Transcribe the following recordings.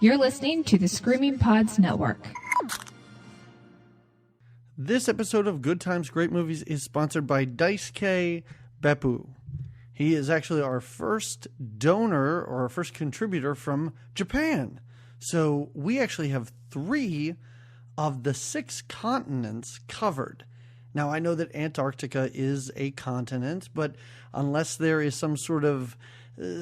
You're listening to the Screaming Pods Network. This episode of Good Times, Great Movies is sponsored by Daisuke Beppu. He is actually our first donor or our first contributor from Japan. So we actually have 3 of the 6 continents covered. Now, I know that Antarctica is a continent, but unless there is some sort of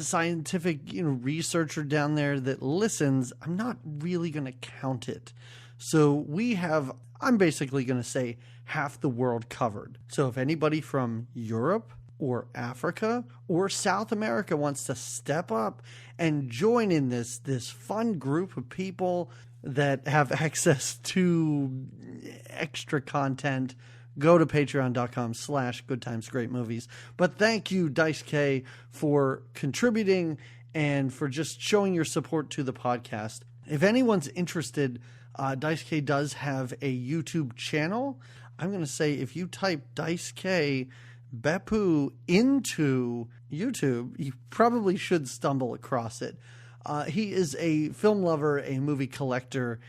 scientific researcher down there that listens, I'm not really going to count it. So we have, I'm basically going to say, half the world covered. So if anybody from Europe or Africa or South America wants to step up and join in this fun group of people that have access to extra content, go to patreon.com/goodtimesgreatmovies. But thank you, Daisuke, for contributing and for just showing your support to the podcast. If anyone's interested, Daisuke does have a YouTube channel. I'm going to say if you type Daisuke Beppu into YouTube, you probably should stumble across it. He is a film lover, a movie collector.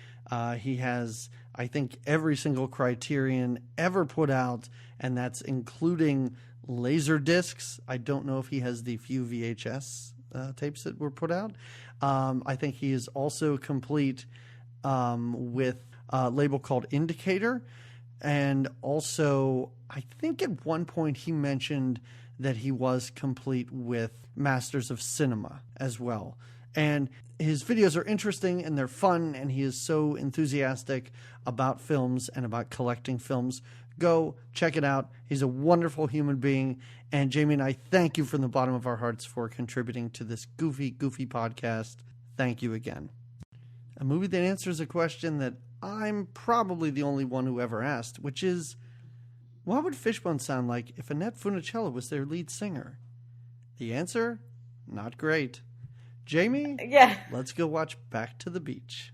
He has, I think, every single Criterion ever put out, and that's including laser discs. I don't know if he has the few VHS tapes that were put out. I think he is also complete with a label called Indicator. And also, I think at one point he mentioned that he was complete with Masters of Cinema as well. And his videos are interesting and they're fun, and he is so enthusiastic about films and about collecting films. Go check it out. He's a wonderful human being. And Jamie and I thank you from the bottom of our hearts for contributing to this goofy podcast. Thank you again. A movie that answers a question that I'm probably the only one who ever asked, which is, what would Fishbones sound like if Annette Funicello was their lead singer? The answer? Not great. Jamie? Yeah. Let's go watch Back to the Beach.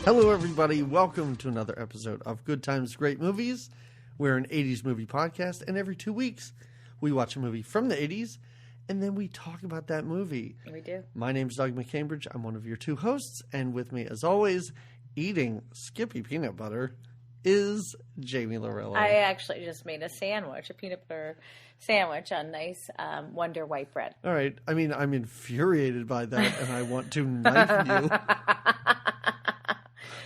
Hello, everybody. Welcome to another episode of Good Times, Great Movies. We're an 80s movie podcast, and every 2 weeks, we watch a movie from the 80s, and then we talk about that movie. We do. My name's Doug McCambridge. I'm one of your 2 hosts, and with me, as always, eating Skippy peanut butter, is Jamie Lorello. I actually just made a sandwich, a peanut butter sandwich on nice Wonder White bread. All right. I mean, I'm infuriated by that, and I want to knife you.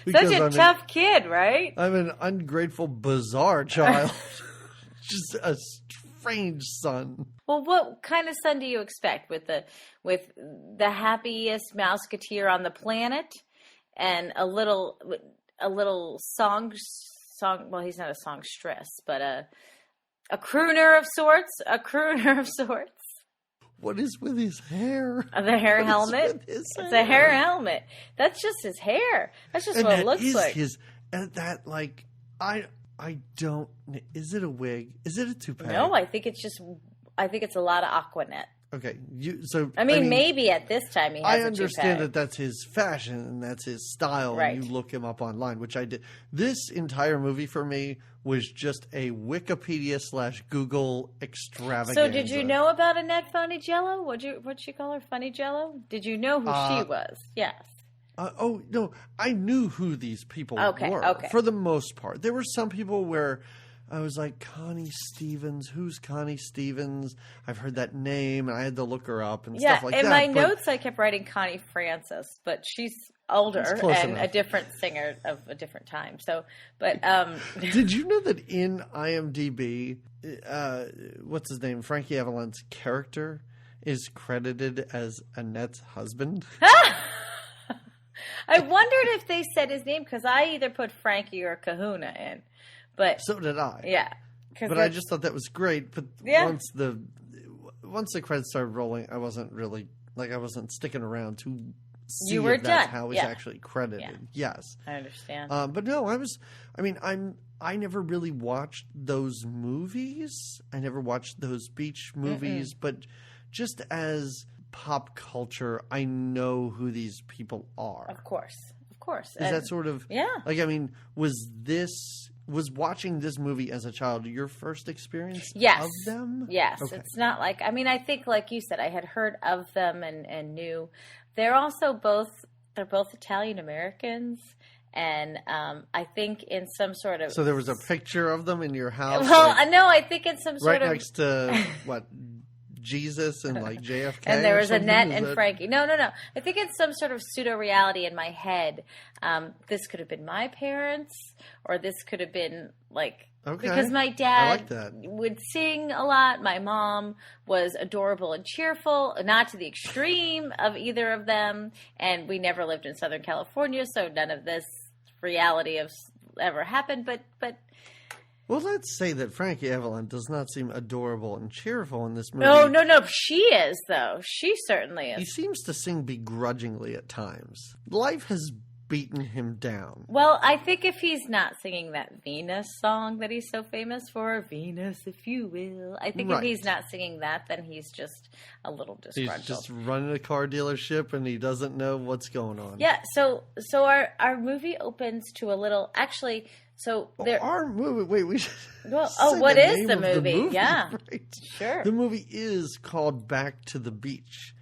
Such a tough kid, right? I'm an ungrateful, bizarre child. Just a strange son. Well, what kind of son do you expect with the happiest mouseketeer on the planet and a little song? Well, he's not a songstress, but a crooner of sorts. A crooner of sorts. What is with his hair? The hair helmet? It's a hair helmet. That's just his hair. That's just what it looks like. I don't. Is it a wig? Is it a toupee? No, I think it's a lot of Aquanet. Okay, maybe at this time he has a toupee. I understand that that's his fashion and that's his style, right. And you look him up online, which I did. This entire movie for me was just a Wikipedia/Google extravaganza. So did you know about Annette Funicello? What'd she call her? Funicello? Did you know who she was? Yes. Oh, no. I knew who these people were. Okay. For the most part. There were some people where I was like, Connie Stevens, who's Connie Stevens? I've heard that name, and I had to look her up and stuff like that. In my notes, I kept writing Connie Francis, but she's older and enough. A different singer of a different time. So, but did you know that in IMDb, what's his name, Frankie Avalon's character is credited as Annette's husband? I wondered if they said his name because I either put Frankie or Kahuna in. But so did I. Yeah. But I just thought that was great. But once the credits started rolling, I wasn't sticking around too see You were if that's done. how it's Yeah. actually credited. Yeah. Yes. I understand. But no, I never really watched those movies. I never watched those beach movies, but just as pop culture, I know who these people are. Of course. Is that sort of... Yeah. Like, I mean, was watching this movie as a child your first experience of them? Yes. Okay. It's not like... I mean, I think, like you said, I had heard of them and knew. They're also both Italian Americans. And I think in some sort of... So there was a picture of them in your house? Well, like, no, I think in some sort right of... next to, what... Jesus and like JFK, and there was something? Annette and Frankie. No. I think it's some sort of pseudo reality in my head. This could have been my parents, or this could have been like because my dad would sing a lot. My mom was adorable and cheerful, not to the extreme of either of them, and we never lived in Southern California, so none of this reality of ever happened. But. Well, let's say that Frankie Avalon does not seem adorable and cheerful in this movie. No. She is, though. She certainly is. He seems to sing begrudgingly at times. Life has beaten him down. Well, I think if he's not singing that Venus song that he's so famous for, Venus, if you will, I think if he's not singing that, then he's just a little disgruntled. He's just running a car dealership and he doesn't know what's going on. Yeah, so our movie opens to a little... Actually... So there, our movie. Wait, we should. Well, what is the movie? Yeah, right? Sure. The movie is called Back to the Beach.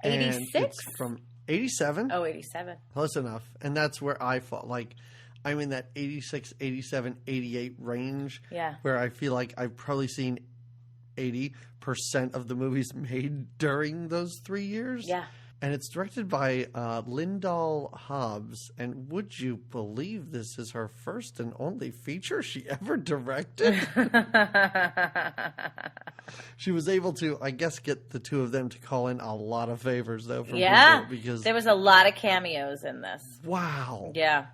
86 from 87. Oh, 87. Close enough, and that's where I fall. Like, I'm in that 86, 87, 88 range. Yeah. Where I feel like I've probably seen 80% of the movies made during those 3 years. Yeah. And it's directed by Lyndall Hobbs. And would you believe this is her first and only feature she ever directed? She was able to, I guess, get the two of them to call in a lot of favors, though, from people. Because there was a lot of cameos in this. Wow. Yeah.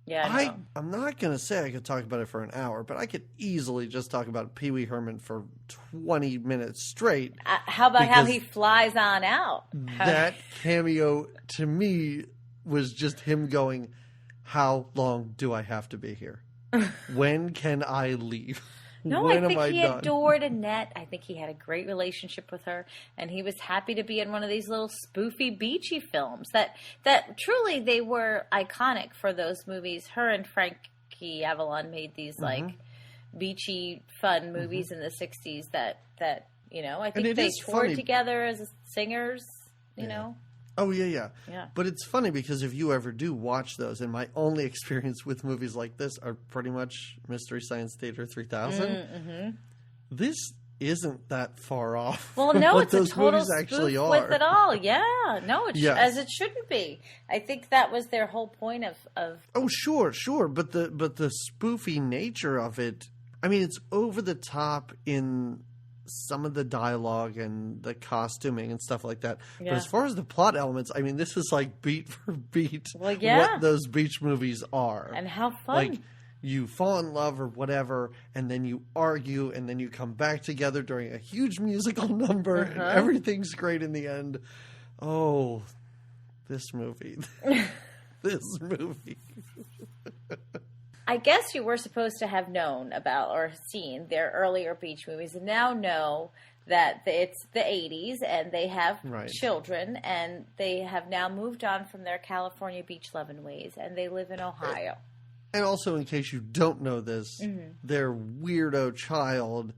Yeah, I'm not going to say I could talk about it for an hour, but I could easily just talk about Pee Wee Herman for 20 minutes straight. How about how he flies on out? That cameo, to me, was just him going, how long do I have to be here? When can I leave? No, when I think he done? adored Annette. I think he had a great relationship with her, and he was happy to be in one of these little spoofy, beachy films that truly they were iconic for those movies. Her and Frankie Avalon made these like beachy, fun movies in the 60s that I think they toured together as singers. You know. Oh, yeah. But it's funny because if you ever do watch those, and my only experience with movies like this are pretty much Mystery Science Theater 3000, this isn't that far off. Well, no, what it's those a total movies actually spoof are. with it all. Yeah, no, as it shouldn't be. I think that was their whole point of. Oh, sure, but the spoofy nature of it. I mean, it's over the top in some of the dialogue and the costuming and stuff like that. Yeah. But as far as the plot elements, I mean, this is like beat for beat what those beach movies are. And how fun. Like, you fall in love or whatever, and then you argue, and then you come back together during a huge musical number, and everything's great in the end. Oh, this movie. This movie. I guess you were supposed to have known about or seen their earlier beach movies and now know that it's the 80s and they have children and they have now moved on from their California beach loving ways and they live in Ohio. And also, in case you don't know this, their weirdo child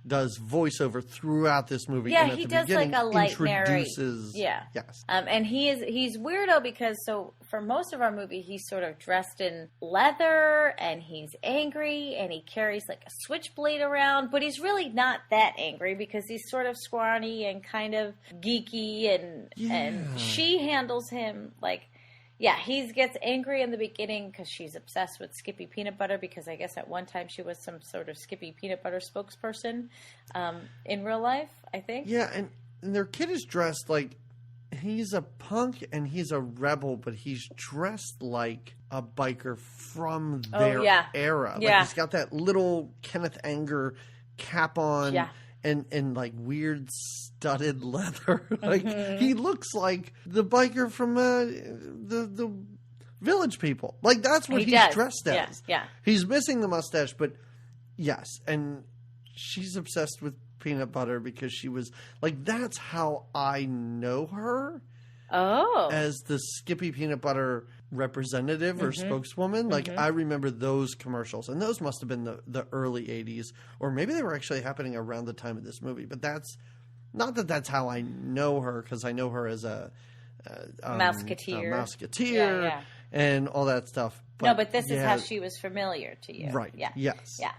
does voiceover throughout this movie. Yeah, and at he the does like a light introduces, Yeah. Yes. And he's weirdo because for most of our movie he's sort of dressed in leather and he's angry and he carries like a switchblade around, but he's really not that angry because he's sort of scrawny and kind of geeky and she handles him like. Yeah, he gets angry in the beginning because she's obsessed with Skippy Peanut Butter because I guess at one time she was some sort of Skippy Peanut Butter spokesperson in real life, I think. Yeah, and their kid is dressed like he's a punk and he's a rebel, but he's dressed like a biker from their era. Like he's got that little Kenneth Anger cap on. Yeah. and like weird studded leather. Like he looks like the biker from the Village People. Like that's what he's dressed as. Yeah. He's missing the mustache, but yes, and she's obsessed with peanut butter because she was like, that's how I know her. Oh. As the Skippy peanut butter representative or spokeswoman. Like I remember those commercials, and those must have been the early 80s, or maybe they were actually happening around the time of this movie. But that's not that's how I know her, because I know her as a Mouseketeer and all that stuff. But, but this is how she was familiar to you. Right. Yeah. Yes. Yeah.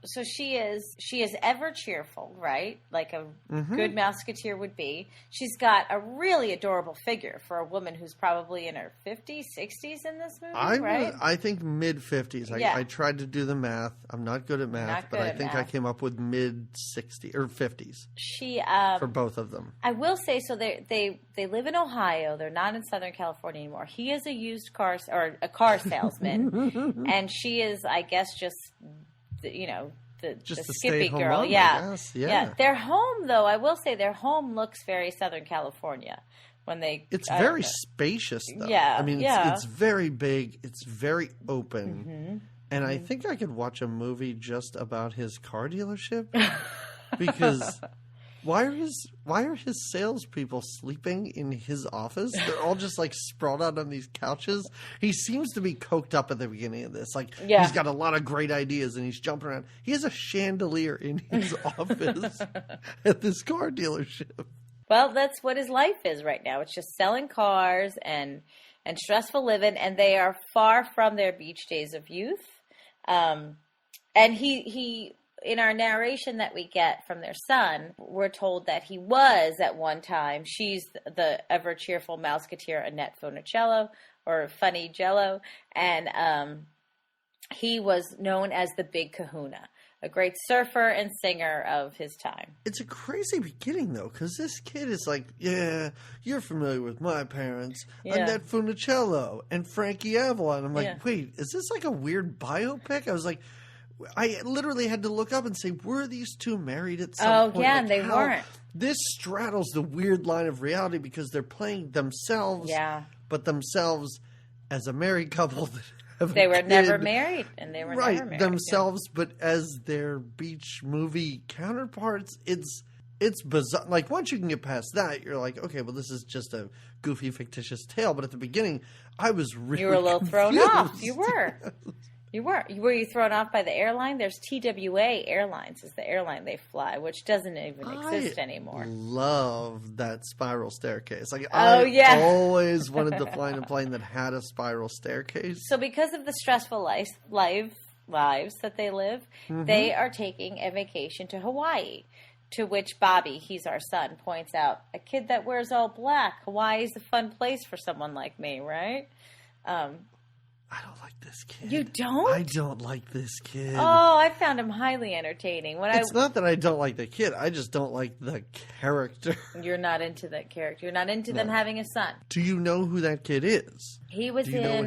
So she is ever cheerful, right? Like a good Mouseketeer would be. She's got a really adorable figure for a woman who's probably in her 50s, 60s in this movie, right? I think mid-50s. I tried to do the math. I'm not good at math, but I think I came up with mid-60s or 50s. She for both of them. I will say, so they live in Ohio. They're not in Southern California anymore. He is a used car or a car salesman, and she is, I guess, just the Skippy girl. Mom, yeah. Their home, though, I will say their home looks very Southern California. It's very spacious, though. Yeah. I mean, it's very big. It's very open. And I think I could watch a movie just about his car dealership, because why are his salespeople sleeping in his office? They're all just like sprawled out on these couches. He seems to be coked up at the beginning of this. Like he's got a lot of great ideas and he's jumping around. He has a chandelier in his office at this car dealership. Well, that's what his life is right now. It's just selling cars and stressful living, and they are far from their beach days of youth. And he in our narration that we get from their son, we're told that he was at one time, she's the ever cheerful Mouseketeer Annette Funicello, or Funny Jello, and he was known as the Big Kahuna, a great surfer and singer of his time. It's a crazy beginning, though, because this kid is like, yeah, you're familiar with my parents, Annette Funicello and Frankie Avalon. I'm like, wait, is this like a weird biopic? I was like, I literally had to look up and say, were these two married at some point? Oh, yeah, and they weren't. This straddles the weird line of reality, because they're playing themselves, but themselves as a married couple that have They were never married, and they were never married. Themselves, but as their beach movie counterparts. It's bizarre. Like, once you can get past that, you're like, okay, well, this is just a goofy, fictitious tale. But at the beginning, I was really You were a little confused. thrown off. You were. You were. Were you thrown off by the airline? There's TWA Airlines is the airline they fly, which doesn't even exist anymore. I love that spiral staircase. Like, I always wanted to fly in a plane that had a spiral staircase. So because of the stressful lives that they live, they are taking a vacation to Hawaii, to which Bobby, he's our son, points out, a kid that wears all black. Hawaii's a fun place for someone like me, right? I don't like this kid. You don't? I don't like this kid. Oh, I found him highly entertaining. It's not that I don't like the kid. I just don't like the character. You're not into that character. You're not into them having a son. Do you know who that kid is? He was in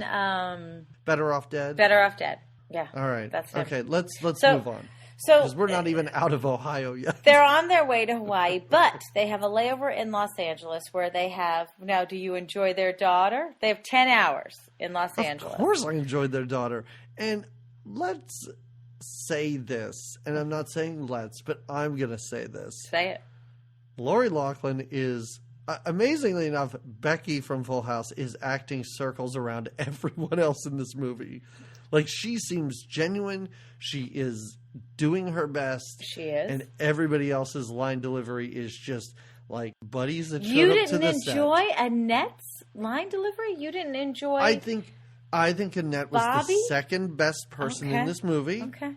Better Off Dead? Better Off Dead. Yeah. All right. That's him. Okay, let's move on. So, because we're not even out of Ohio yet. They're on their way to Hawaii, but they have a layover in Los Angeles where they have... Now, do you enjoy their daughter? They have 10 hours in Los Angeles. Of course I enjoyed their daughter. And let's say this, and I'm not saying let's, but I'm going to say this. Say it. Lori Loughlin is... amazingly enough, Becky from Full House is acting circles around everyone else in this movie. Like, she seems genuine. She is doing her best. She is. And everybody else's line delivery is just like buddies that showed up to the set. You didn't enjoy Annette's line delivery? You didn't enjoy... I think Annette was Bobby? the second best person in this movie. Okay.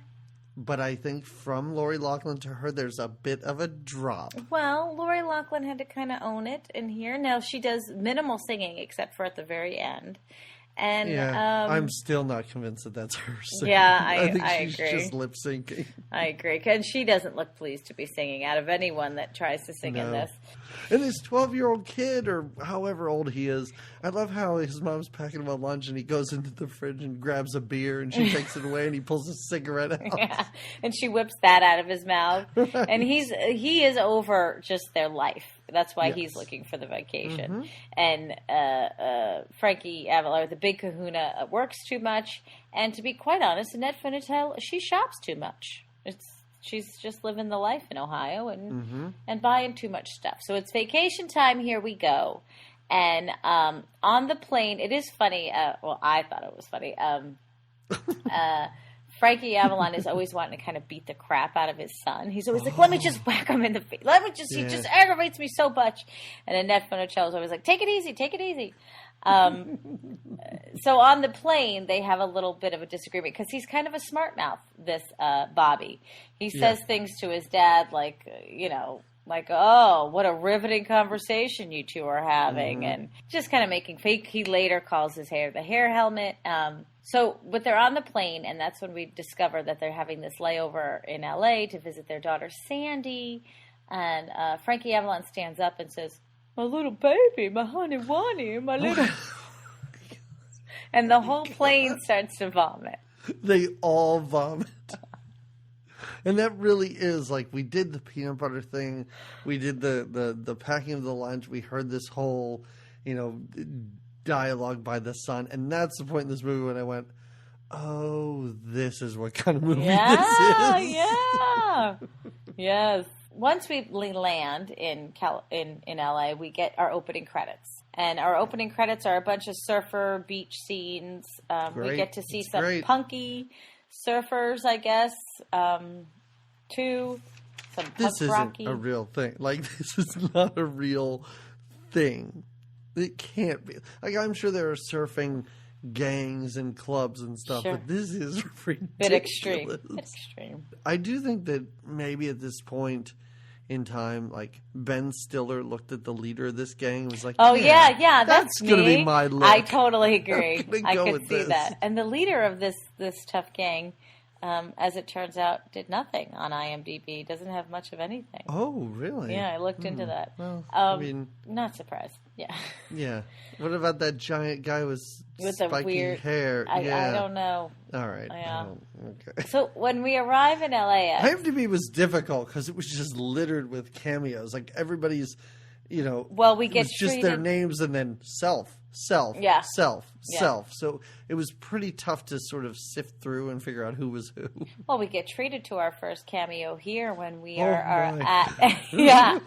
But I think from Lori Loughlin to her, there's a bit of a drop. Well, Lori Loughlin had to kind of own it in here. Now, she does minimal singing except for at the very end. And I'm still not convinced that that's her singing. Yeah, I think I she's agree. just lip syncing. I agree. And she doesn't look pleased to be singing out of anyone that tries to sing in this. And this 12-year-old kid, or however old he is, I love how his mom's packing him a lunch and he goes into the fridge and grabs a beer and she takes it away and he pulls a cigarette out. Yeah. And she whips that out of his mouth. Right. And he is over just their life. That's why he's looking for the vacation. And Frankie Avalon, the big kahuna, works too much. And to be quite honest, Annette Funitel, she shops too much. She's just living the life in Ohio and buying too much stuff. So it's vacation time. Here we go. And on the plane, it is funny. Well, I thought it was funny. Frankie Avalon is always wanting to kind of beat the crap out of his son. He's always like, let me just whack him in the face. He just aggravates me so much. And Annette Funicello is always like, take it easy, take it easy. So on the plane, they have a little bit of a disagreement because he's kind of a smart mouth, this Bobby. He says things to his dad like, oh, what a riveting conversation you two are having. And just kind of making fake. He later calls his hair the hair helmet. But they're on the plane, and that's when we discover that they're having this layover in L.A. to visit their daughter, Sandy. And Frankie Avalon stands up and says, my little baby, my honey wunny, my little... And the whole plane starts to vomit. They all vomit. And that really is, like, we did the peanut butter thing. We did the packing of the lunch. We heard this whole, dialogue by the son. And that's the point in this movie when I went, oh, this is what kind of movie this is. Yeah. Yes. Once we land in LA, we get our opening credits. And our opening credits are a bunch of surfer beach scenes. We get to see some punky surfers, I guess, too. Some this punk rocky. Isn't a real thing. Like, this is not a real thing. It can't be. Like, I'm sure there are surfing gangs and clubs and stuff, but this is ridiculous. Bit extreme. I do think that maybe at this point in time, like, Ben Stiller looked at the leader of this gang and was like, oh, yeah, that's going to be my look. I totally agree. I could see this. that. And the leader of this tough gang, as it turns out, did nothing on IMDb. Doesn't have much of anything. Oh, really? Yeah, I looked into that. Well, not surprised. Yeah. Yeah. What about that giant guy with spiky weird hair? I don't know. All right. Yeah. Okay. So when we arrive in LAX... IMDb was difficult because it was just littered with cameos. Like, everybody's, well, we get it was just their names and then self. So it was pretty tough to sort of sift through and figure out who was who. Well, we get treated to our first cameo here when we are at... Yeah.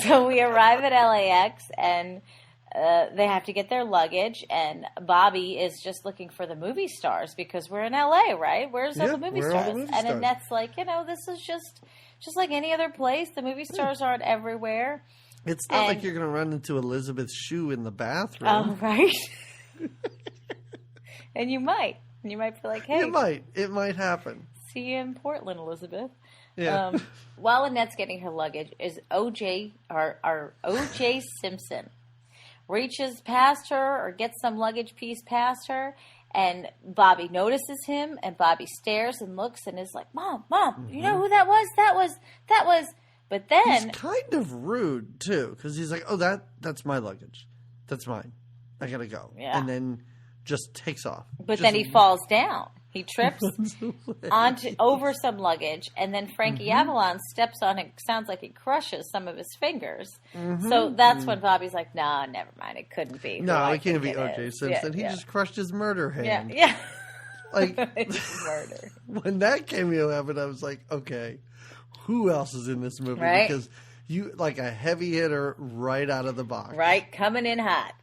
So we arrive at LAX and... they have to get their luggage, and Bobby is just looking for the movie stars because we're in LA, right? Where's all the movie stars? And Annette's like, this is just like any other place. The movie stars aren't everywhere. It's not like you're going to run into Elizabeth Shue in the bathroom. Oh, right. And you might. And you might be like, hey. It might happen. See you in Portland, Elizabeth. Yeah. While Annette's getting her luggage, is our O.J. Simpson reaches past her or gets some luggage piece past her, and Bobby notices him, and Bobby stares and looks and is like, Mom, you know who that was? That was. But then... He's kind of rude, too, because he's like, oh, that's my luggage. That's mine. I gotta go. Yeah. And then just takes off. But then he falls down. He trips over some luggage, and then Frankie Avalon steps on it. Sounds like he crushes some of his fingers. So that's when Bobby's like, "Nah, never mind. It couldn't be. No, it can't be O.J. Simpson. He just crushed his murder hand. Yeah. Like murder. When that cameo happened, I was like, okay, who else is in this movie? Right? Because you like a heavy hitter right out of the box. Right, coming in hot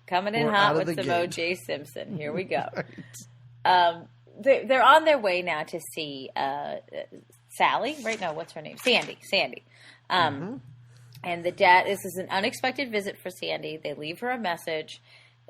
with some O.J. Simpson. Here we go. Right. They're on their way now to see Sally, right? No, what's her name? Sandy. And the dad, this is an unexpected visit for Sandy. They leave her a message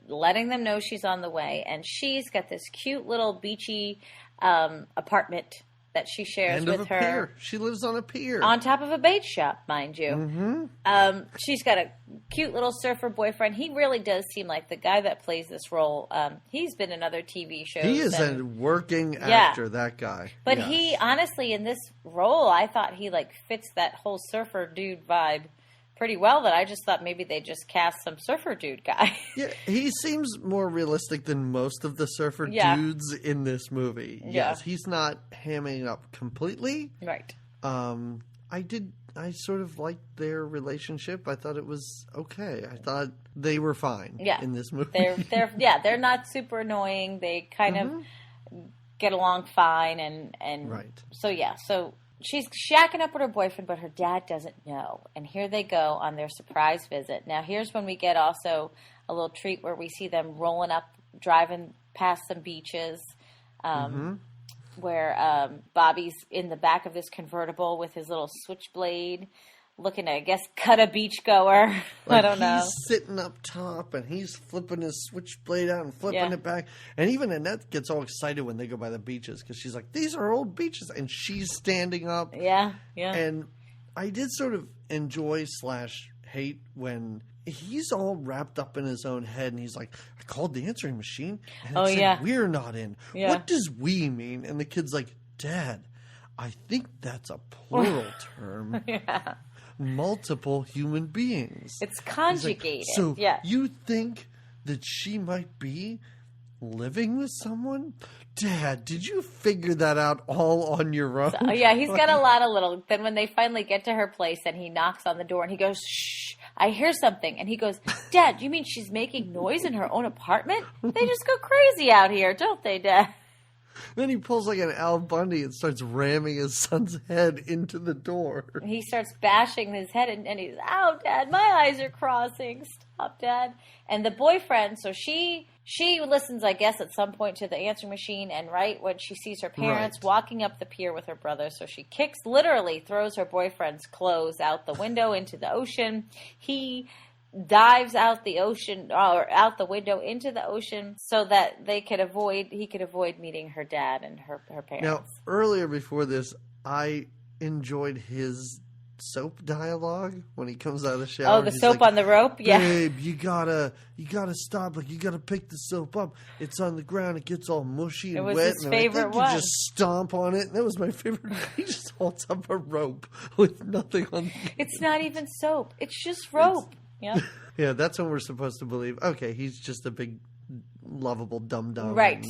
letting them know she's on the way. And she's got this cute little beachy apartment that she shares End of with a her. pier. She lives on a pier. On top of a bait shop, mind you. Mm-hmm. She's got a cute little surfer boyfriend. He really does seem like the guy that plays this role. He's been in other TV shows. He is a working actor, that guy. But yes. he, honestly, in this role, I thought he like fits that whole surfer dude vibe pretty well, that I just thought maybe they just cast some surfer dude guy. Yeah, he seems more realistic than most of the surfer dudes in this movie. Yeah. Yes, he's not hamming up completely. Right. I sort of liked their relationship. I thought it was okay. I thought they were fine in this movie. They're not super annoying. They kind of get along fine, and right. So she's shacking up with her boyfriend, but her dad doesn't know. And here they go on their surprise visit. Now, here's when we get also a little treat where we see them rolling up, driving past some beaches, where Bobby's in the back of this convertible with his little switchblade, looking to, I guess, cut a beachgoer. I don't know. He's sitting up top, and he's flipping his switchblade out and flipping it back. And even Annette gets all excited when they go by the beaches, because she's like, these are old beaches. And she's standing up. Yeah. And I did sort of enjoy / hate when he's all wrapped up in his own head, and he's like, I called the answering machine, and it said, we're not in. Yeah. What does we mean? And the kid's like, Dad, I think that's a plural term. Yeah. Multiple human beings. It's conjugated. Like, so you think that she might be living with someone? Dad, did you figure that out all on your own? So, he's got a lot of little... Then when they finally get to her place and he knocks on the door and he goes, shh, I hear something. And he goes, Dad, you mean she's making noise in her own apartment? They just go crazy out here, don't they, Dad? Then he pulls like an Al Bundy and starts ramming his son's head into the door. He starts bashing his head, and he's, ow, Dad, my eyes are crossing. Stop, Dad. And the boyfriend, so she listens, I guess, at some point to the answering machine, and right when she sees her parents walking up the pier with her brother, so she literally throws her boyfriend's clothes out the window into the ocean. He dives out the ocean, or out the window into the ocean, so that he could avoid meeting her dad and her parents. Now, earlier before this, I enjoyed his soap dialogue when he comes out of the shower. Oh, the soap on the rope? Yeah. Babe, you gotta stop. Like, you gotta pick the soap up. It's on the ground. It gets all mushy and wet. It was his favorite one. You just stomp on it. And that was my favorite. He just holds up a rope with nothing on it. It's not even soap. It's just rope. Yeah. Yeah, that's when we're supposed to believe, okay, he's just a big, lovable dum-dum. Right.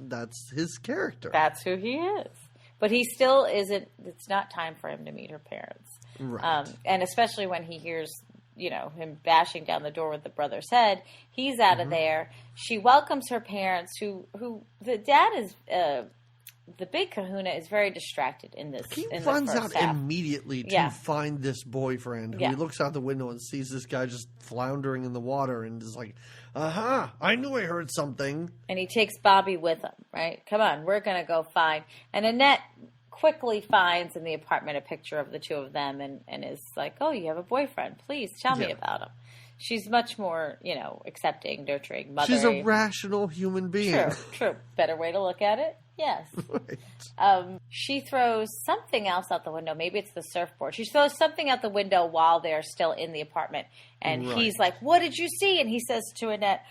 That's his character. That's who he is. But he still isn't, it's not time for him to meet her parents. Right. And especially when he hears, him bashing down the door with the brother's head, he's out of there. She welcomes her parents, who the dad is... the big kahuna is very distracted in this. He in runs the first out half. immediately to find this boyfriend who he looks out the window and sees this guy just floundering in the water and is like, I knew I heard something. And he takes Bobby with him, right? Come on, we're going to go find. And Annette quickly finds in the apartment a picture of the two of them and is like, oh, you have a boyfriend. Please tell me about him. She's much more, accepting, nurturing, mothering. She's a rational human being. True. Better way to look at it. Yes. Right. She throws something else out the window. Maybe it's the surfboard. She throws something out the window while they're still in the apartment. And he's like, what did you see? And he says to Annette,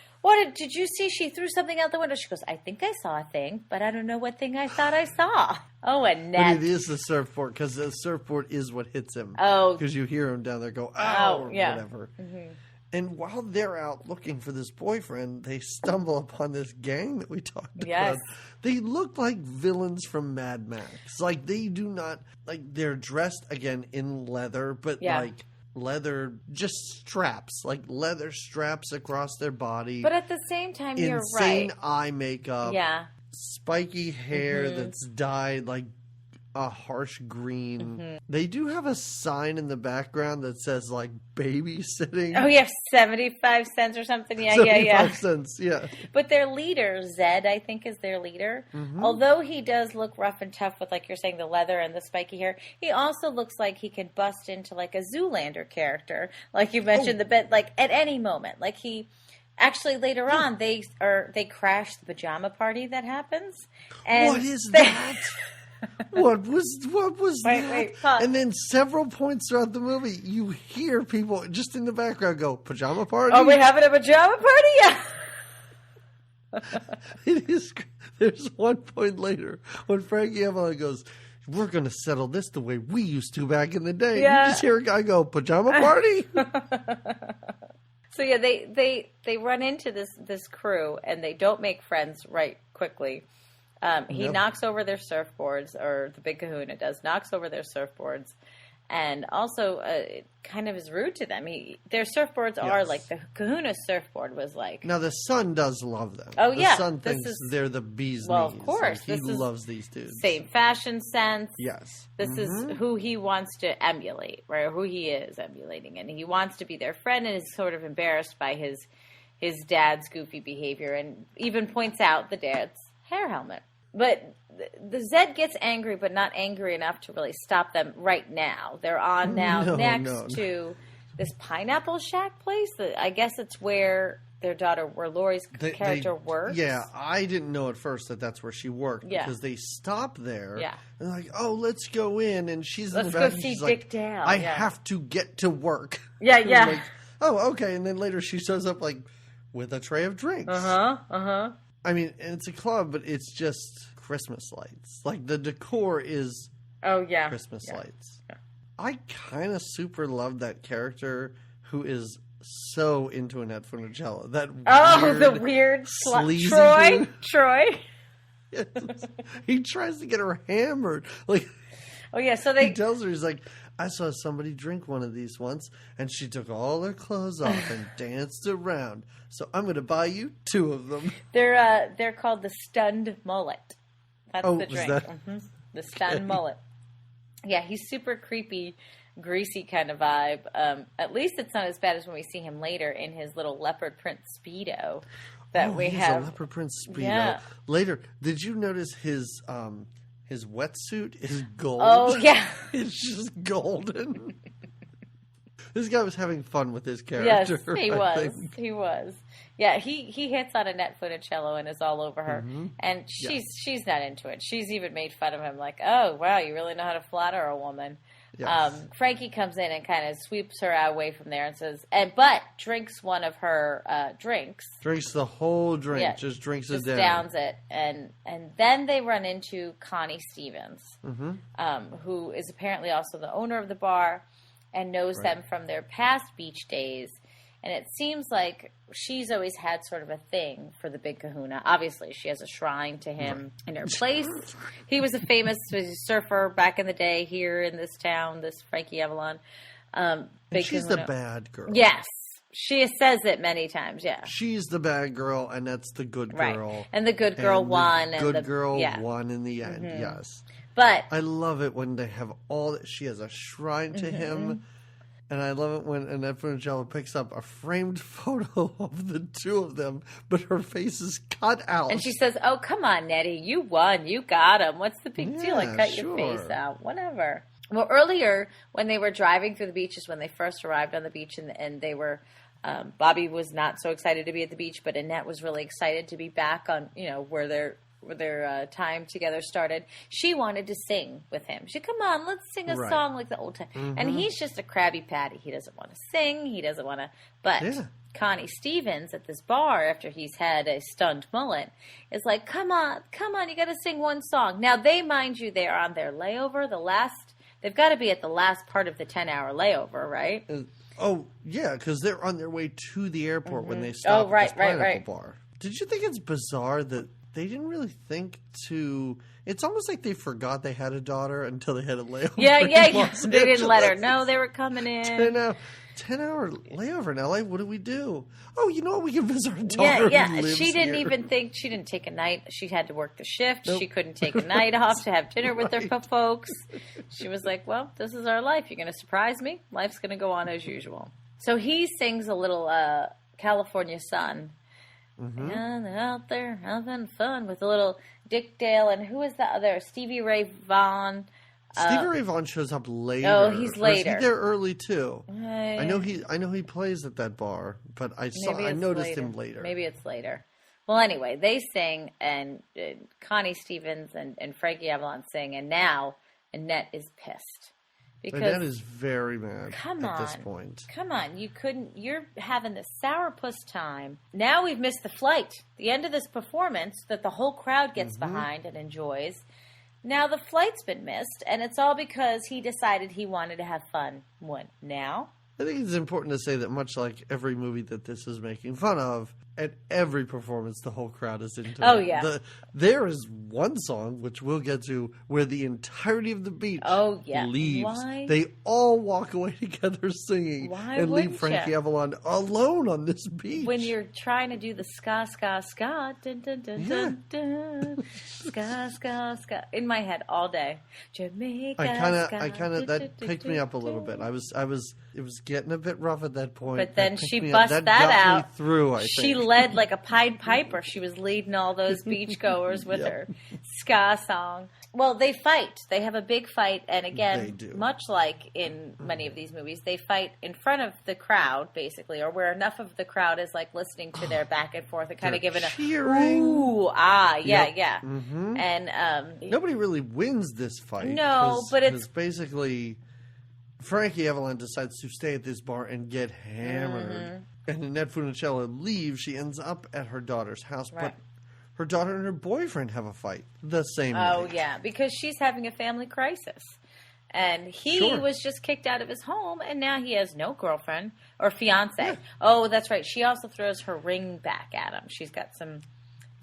did you see? She threw something out the window. She goes, I think I saw a thing, but I don't know what thing I thought I saw. Oh, Annette. But it is the surfboard, because the surfboard is what hits him. Oh. Because you hear him down there go, ow, or whatever. Mm-hmm. And while they're out looking for this boyfriend, they stumble upon this gang that we talked about. They look like villains from Mad Max. Like, they do not, like, they're dressed, again, in leather, but, like, leather, just straps. Like, leather straps across their body. But at the same time, you're right. Insane eye makeup. Yeah. Spiky hair that's dyed, like, a harsh green. Mm-hmm. They do have a sign in the background that says like babysitting. Oh, yeah, 75 cents or something. Yeah, 75 cents, yeah. But their leader, Zed, I think, is their leader. Mm-hmm. Although he does look rough and tough with, like you're saying, the leather and the spiky hair, he also looks like he could bust into like a Zoolander character, like you mentioned, the bed, like at any moment. Like he... Actually, later on, they crash the pajama party that happens. And what is that? What was Wait, that? pause. And then several points throughout the movie, you hear people just in the background go, pajama party? Are we having a pajama party? Yeah. It is. There's one point later when Frankie Avalon goes, we're going to settle this the way we used to back in the day. Yeah. You just hear a guy go, pajama party? So yeah, they run into this crew and they don't make friends right quickly. He knocks over their surfboards, or the Big Kahuna does, knocks over their surfboards, and also kind of is rude to them. Their surfboards are like, the Kahuna's surfboard was like... Now, the Sun does love them. Oh, the Sun thinks they're the bee's knees. Well, of course. Like, he loves these dudes. Same fashion sense. Yes. This is who he wants to emulate, right? Who he is emulating. And he wants to be their friend and is sort of embarrassed by his dad's goofy behavior and even points out the dad's hair helmet. But the Zed gets angry, but not angry enough to really stop them right now. They're on now next to this Pineapple Shack place. I guess it's where their daughter, where Lori's character works. Yeah, I didn't know at first that that's where she worked because they stop there. Yeah. And they're like, oh, let's go in. And she's in Let's the back. go And see she's Dick like, Dale. I have to get to work. Yeah, And yeah. I'm like, oh, okay. And then later she shows up like with a tray of drinks. I mean, it's a club, but it's just Christmas lights. Like, the decor is Christmas lights. Yeah. I kind of super love that character who is so into Annette Funicello. The weird sleazy Troy. Yes. He tries to get her hammered. Like, oh yeah, so he tells her, he's like, I saw somebody drink one of these once, and she took all her clothes off and danced around. So I'm going to buy you 2 of them. They're called the Stunned Mullet. That's the drink. The Stunned Mullet. Yeah, he's super creepy, greasy kind of vibe. At least it's not as bad as when we see him later in his little leopard print Speedo that we have. A leopard print Speedo. Yeah. Later, did you notice his wetsuit is gold? Oh, yeah. It's just golden. This guy was having fun with his character. Yes, he was. He was. Yeah, he hits on Annette Funicello and is all over her. And she's not into it. She's even made fun of him like, oh, wow, you really know how to flatter a woman. Yes. Frankie comes in and kind of sweeps her away from there and says, but drinks one of her drinks. Drinks the whole drink. Yeah, just drinks it down. Downs it. And then they run into Connie Stevens, who is apparently also the owner of the bar and knows them from their past beach days. And it seems like she's always had sort of a thing for the Big Kahuna. Obviously, she has a shrine to him in her place. He was a famous surfer back in the day here in this town, this Frankie Avalon. Big she's Kahuna. The bad girl. Yes. She says it many times, yeah. She's the bad girl, and that's the good girl. Right. And the good girl won. The good girl won in the end, yes. But I love it when they have all that. She has a shrine to him. And I love it when Annette Funicello picks up a framed photo of the 2 of them, but her face is cut out. And she says, oh, come on, Nettie. You won. You got him. What's the big deal? I cut your face out. Whatever. Well, earlier, when they were driving through the beaches, when they first arrived on the beach, and they were, Bobby was not so excited to be at the beach, but Annette was really excited to be back on, where their time together started. She wanted to sing with him. She, come on, let's sing a song like the old time. And he's just a Krabby Patty. He doesn't want to sing. He doesn't want to. But Connie Stevens at this bar, after he's had a stunned mullet, is like, come on, you got to sing one song. Now, mind you, they're on their layover. They've got to be at the last part of the 10-hour layover, right? Oh, yeah, because they're on their way to the airport when they stop at this Pineapple Bar. Did you think it's bizarre that they didn't really think to... It's almost like they forgot they had a daughter until they had a layover. Yeah. They didn't let her know they were coming in. 10-hour layover in LA. What do we do? Oh, you know what? We can visit our daughter. Yeah. She didn't even think... She didn't take a night. She had to work the shift. Nope. She couldn't take a night off to have dinner with her folks. She was like, well, this is our life. You're going to surprise me? Life's going to go on as usual. So he sings a little California Sun. And they're out there having fun with a little Dick Dale, and who is the other? Stevie Ray Vaughan. Stevie Ray Vaughan shows up later. Oh, he's later. Or is he there early too? I know he plays at that bar, but I noticed him later. Maybe it's later. Well, anyway, they sing, and Connie Stevens and Frankie Avalon sing, and now Annette is pissed. Because Annette is very mad at this point. Come on, you're having the sourpuss time. Now we've missed the flight, the end of this performance that the whole crowd gets behind and enjoys. Now the flight's been missed, and it's all because he decided he wanted to have fun. What, now? I think it's important to say that much like every movie that this is making fun of, at every performance, the whole crowd is into it. Oh, yeah. There is one song, which we'll get to, where the entirety of the beach leaves. Why? They all walk away together singing and leave Frankie Avalon alone on this beach. When you're trying to do the ska, ska, ska, dun, dun, dun, dun, dun, ska, ska, ska, in my head all day. Jamaica, that picked me up a little bit. It was getting a bit rough at that point. But then she busts that out. Through, I she think. led like a Pied Piper. She was leading all those beachgoers with her ska song. Well, they fight. They have a big fight. And again, much like in many of these movies, they fight in front of the crowd, basically, or where enough of the crowd is like listening to their back and forth and kind of giving cheering. Ooh, yeah. Mm-hmm. And nobody really wins this fight. No, but it's basically Frankie Avalon decides to stay at this bar and get hammered. And Annette Funicello leaves. She ends up at her daughter's house, but her daughter and her boyfriend have a fight the same night. Oh, yeah, because she's having a family crisis. And he was just kicked out of his home, and now he has no girlfriend or fiance. Yeah. Oh, that's right. She also throws her ring back at him. She's got some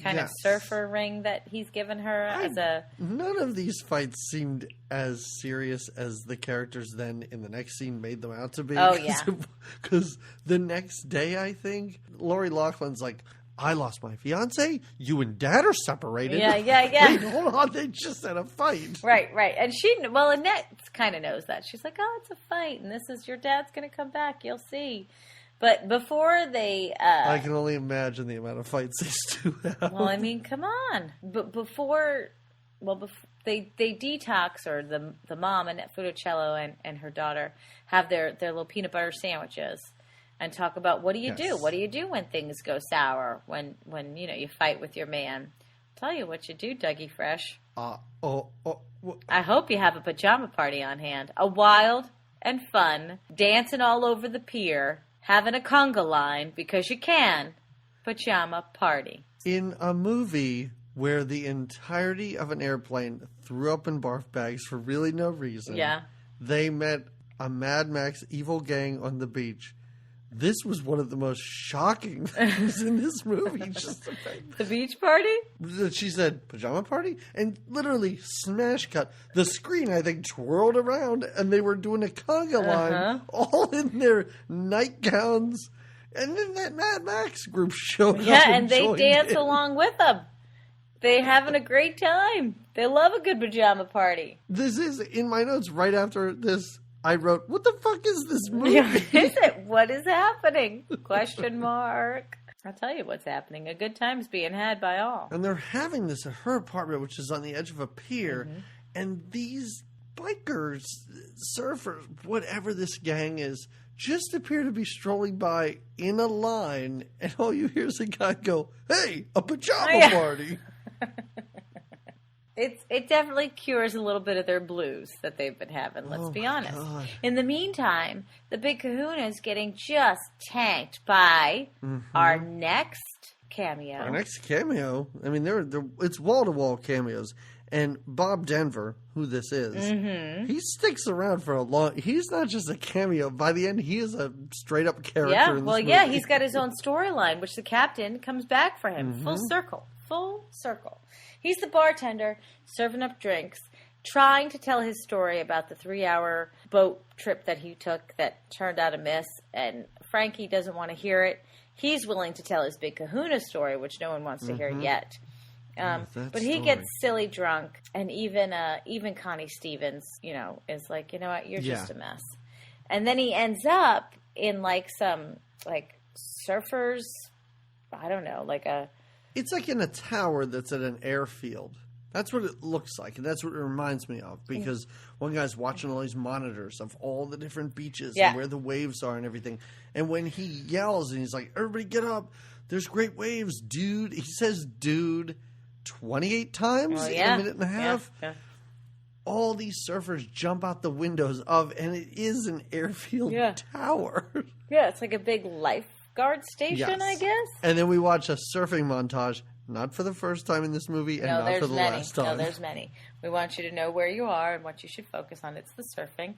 kind of surfer ring that he's given her as a... None of these fights seemed as serious as the characters then in the next scene made them out to be. Oh, yeah. Because the next day, I think, Lori Loughlin's like, I lost my fiance. You and Dad are separated. Yeah. Wait, hold on. They just had a fight. Right. And Annette kind of knows that. She's like, oh, it's a fight. And this is your dad's going to come back. You'll see. But before they... I can only imagine the amount of fights these two have. Well, I mean, come on. But before they detox, or the mom, Annette Funicello, and her daughter have their little peanut butter sandwiches. And talk about what do you do? What do you do when things go sour? When you fight with your man? I'll tell you what you do, Dougie Fresh. I hope you have a pajama party on hand. A wild and fun, dancing all over the pier, having a conga line because you can. Pajama party. In a movie where the entirety of an airplane threw up in barf bags for really no reason. Yeah. They met a Mad Max evil gang on the beach. This was one of the most shocking things in this movie. Just the beach party? She said, pajama party? And literally, smash cut. The screen, I think, twirled around, and they were doing a conga line, all in their nightgowns. And then that Mad Max group showed up. Yeah, and they dance along with them. They're having a great time. They love a good pajama party. This is, in my notes right after this, I wrote, what the fuck is this movie? Yeah, is it? What is happening? Question mark. I'll tell you what's happening. A good time's being had by all. And they're having this at her apartment, which is on the edge of a pier. Mm-hmm. And these bikers, surfers, whatever this gang is, just appear to be strolling by in a line. And all you hear is a guy go, hey, a pajama party. It definitely cures a little bit of their blues that they've been having, let's be honest. God. In the meantime, the Big Kahuna is getting just tanked by our next cameo. Our next cameo? I mean, it's wall-to-wall cameos. And Bob Denver, who this is, he sticks around for a long... He's not just a cameo. By the end, he is a straight-up character in this movie. Yeah, he's got his own storyline, which the captain comes back for him. Full circle. He's the bartender, serving up drinks, trying to tell his story about the 3-hour boat trip that he took that turned out a miss, and Frankie doesn't want to hear it. He's willing to tell his Big Kahuna story, which no one wants to hear yet. But he gets silly drunk, and even Connie Stevens, is like, you know what, you're just a mess. And then he ends up in some surfers, I don't know, It's like in a tower that's at an airfield. That's what it looks like, and that's what it reminds me of, because one guy's watching all these monitors of all the different beaches and where the waves are and everything. And when he yells and he's like, everybody get up, there's great waves, dude. He says dude 28 times in a minute and a half. Yeah. All these surfers jump out the windows of, and it is an airfield tower. Yeah, it's like a big lifeguard station, I guess. And then we watch a surfing montage. Not for the first time in this movie, and not for the last time. No, there's many. We want you to know where you are and what you should focus on. It's the surfing.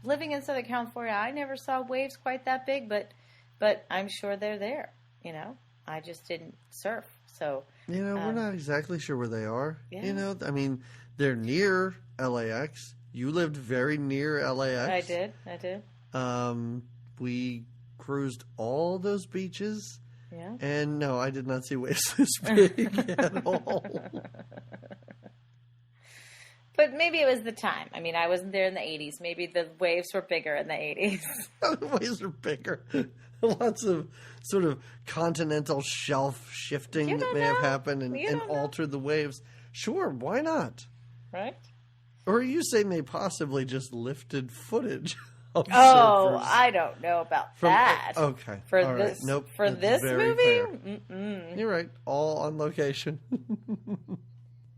Living in Southern California, I never saw waves quite that big, but I'm sure they're there. You know, I just didn't surf, so we're not exactly sure where they are. Yeah. You know, I mean, they're near LAX. You lived very near LAX. I did. We cruised all those beaches. Yeah. And no, I did not see waves this big at all. But maybe it was the time. I mean, I wasn't there in the 80s. Maybe the waves were bigger in the 80s. The waves were bigger. Lots of sort of continental shelf shifting that may have happened and altered the waves. Sure, why not? Right? Or are you saying they possibly just lifted footage? I don't know about that. Okay. For all this, right. Nope. For this movie? You're right. All on location.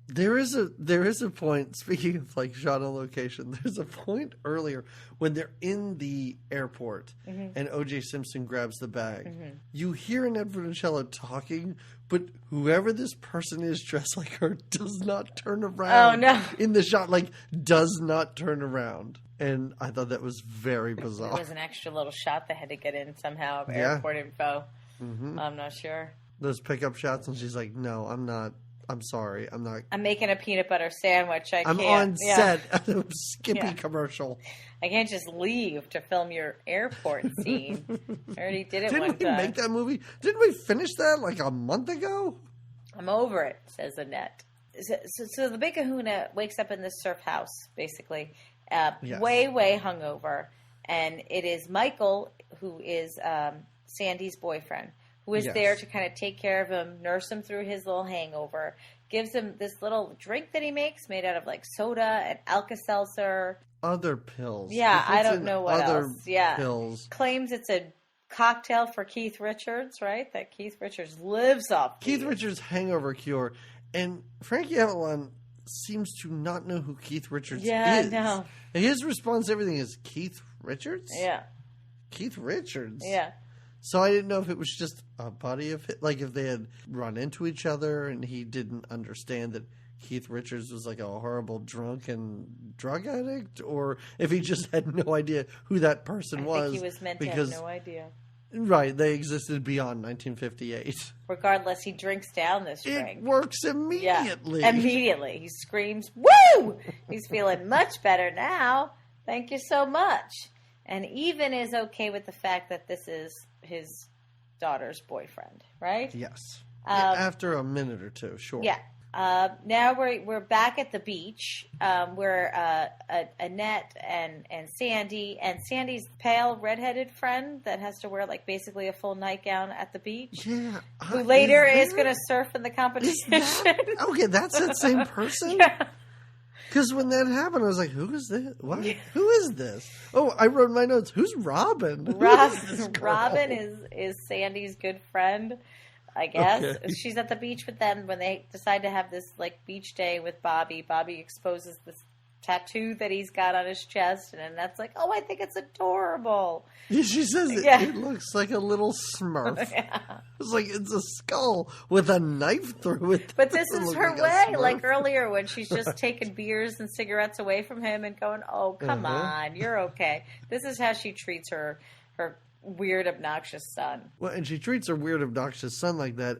There is a point, speaking of like shot on location, there's a point earlier when they're in the airport and O.J. Simpson grabs the bag. You hear Annette Funicello talking, but whoever this person is dressed like her does not turn around in the shot, like does not turn around. And I thought that was very bizarre. There was an extra little shot they had to get in somehow of airport info. I'm not sure. Those pickup shots, and she's like, no, I'm not. I'm sorry. I'm not. I'm making a peanut butter sandwich. I'm on set at a Skippy commercial. I can't just leave to film your airport scene. I already did it one time. Didn't we make that movie? Didn't we finish that like a month ago? I'm over it, says Annette. So the Big Kahuna wakes up in this surf house, basically. Way hungover, and it is Michael, who is Sandy's boyfriend, who is there to kind of take care of him, nurse him through his little hangover, gives him this little drink that he makes made out of like soda and Alka-Seltzer. Other pills. Yeah, I don't know what else. Yeah. Pills. Claims it's a cocktail for Keith Richards, right? That Keith Richards lives off. Keith Richards' hangover cure, and Frankie Avalon seems to not know who Keith Richards is. Yeah, no. And his response to everything is, Keith Richards? Yeah. Keith Richards? Yeah. So I didn't know if it was just a buddy of his, like if they had run into each other and he didn't understand that Keith Richards was like a horrible drunk and drug addict, or if he just had no idea who that person was. I think he was meant to have no idea. Right, they existed beyond 1958. Regardless, he drinks down this drink. It works immediately. Yeah, immediately. He screams, woo! He's feeling much better now. Thank you so much. And even is okay with the fact that this is his daughter's boyfriend, right? Yes. After a minute or two, sure. Yeah. Now we're back at the beach where Annette and Sandy's pale redheaded friend that has to wear like basically a full nightgown at the beach. Yeah, who later is going to surf in the competition. Okay, that's that same person. Yeah. Because when that happened, I was like, "Who is this? What? Who is this?" Oh, I wrote in my notes, "Who's Robin?" Robin is Sandy's good friend. I guess. Okay. She's at the beach with them when they decide to have this like beach day with Bobby. Bobby exposes this tattoo that he's got on his chest, and that's like, oh, I think it's adorable. Yeah, she says it looks like a little Smurf. Yeah. It's like it's a skull with a knife through it. But this is her way. Like earlier when she's just taking beers and cigarettes away from him and going, oh, come on, you're okay. This is how she treats her weird, obnoxious son. Well, and she treats her weird, obnoxious son like that.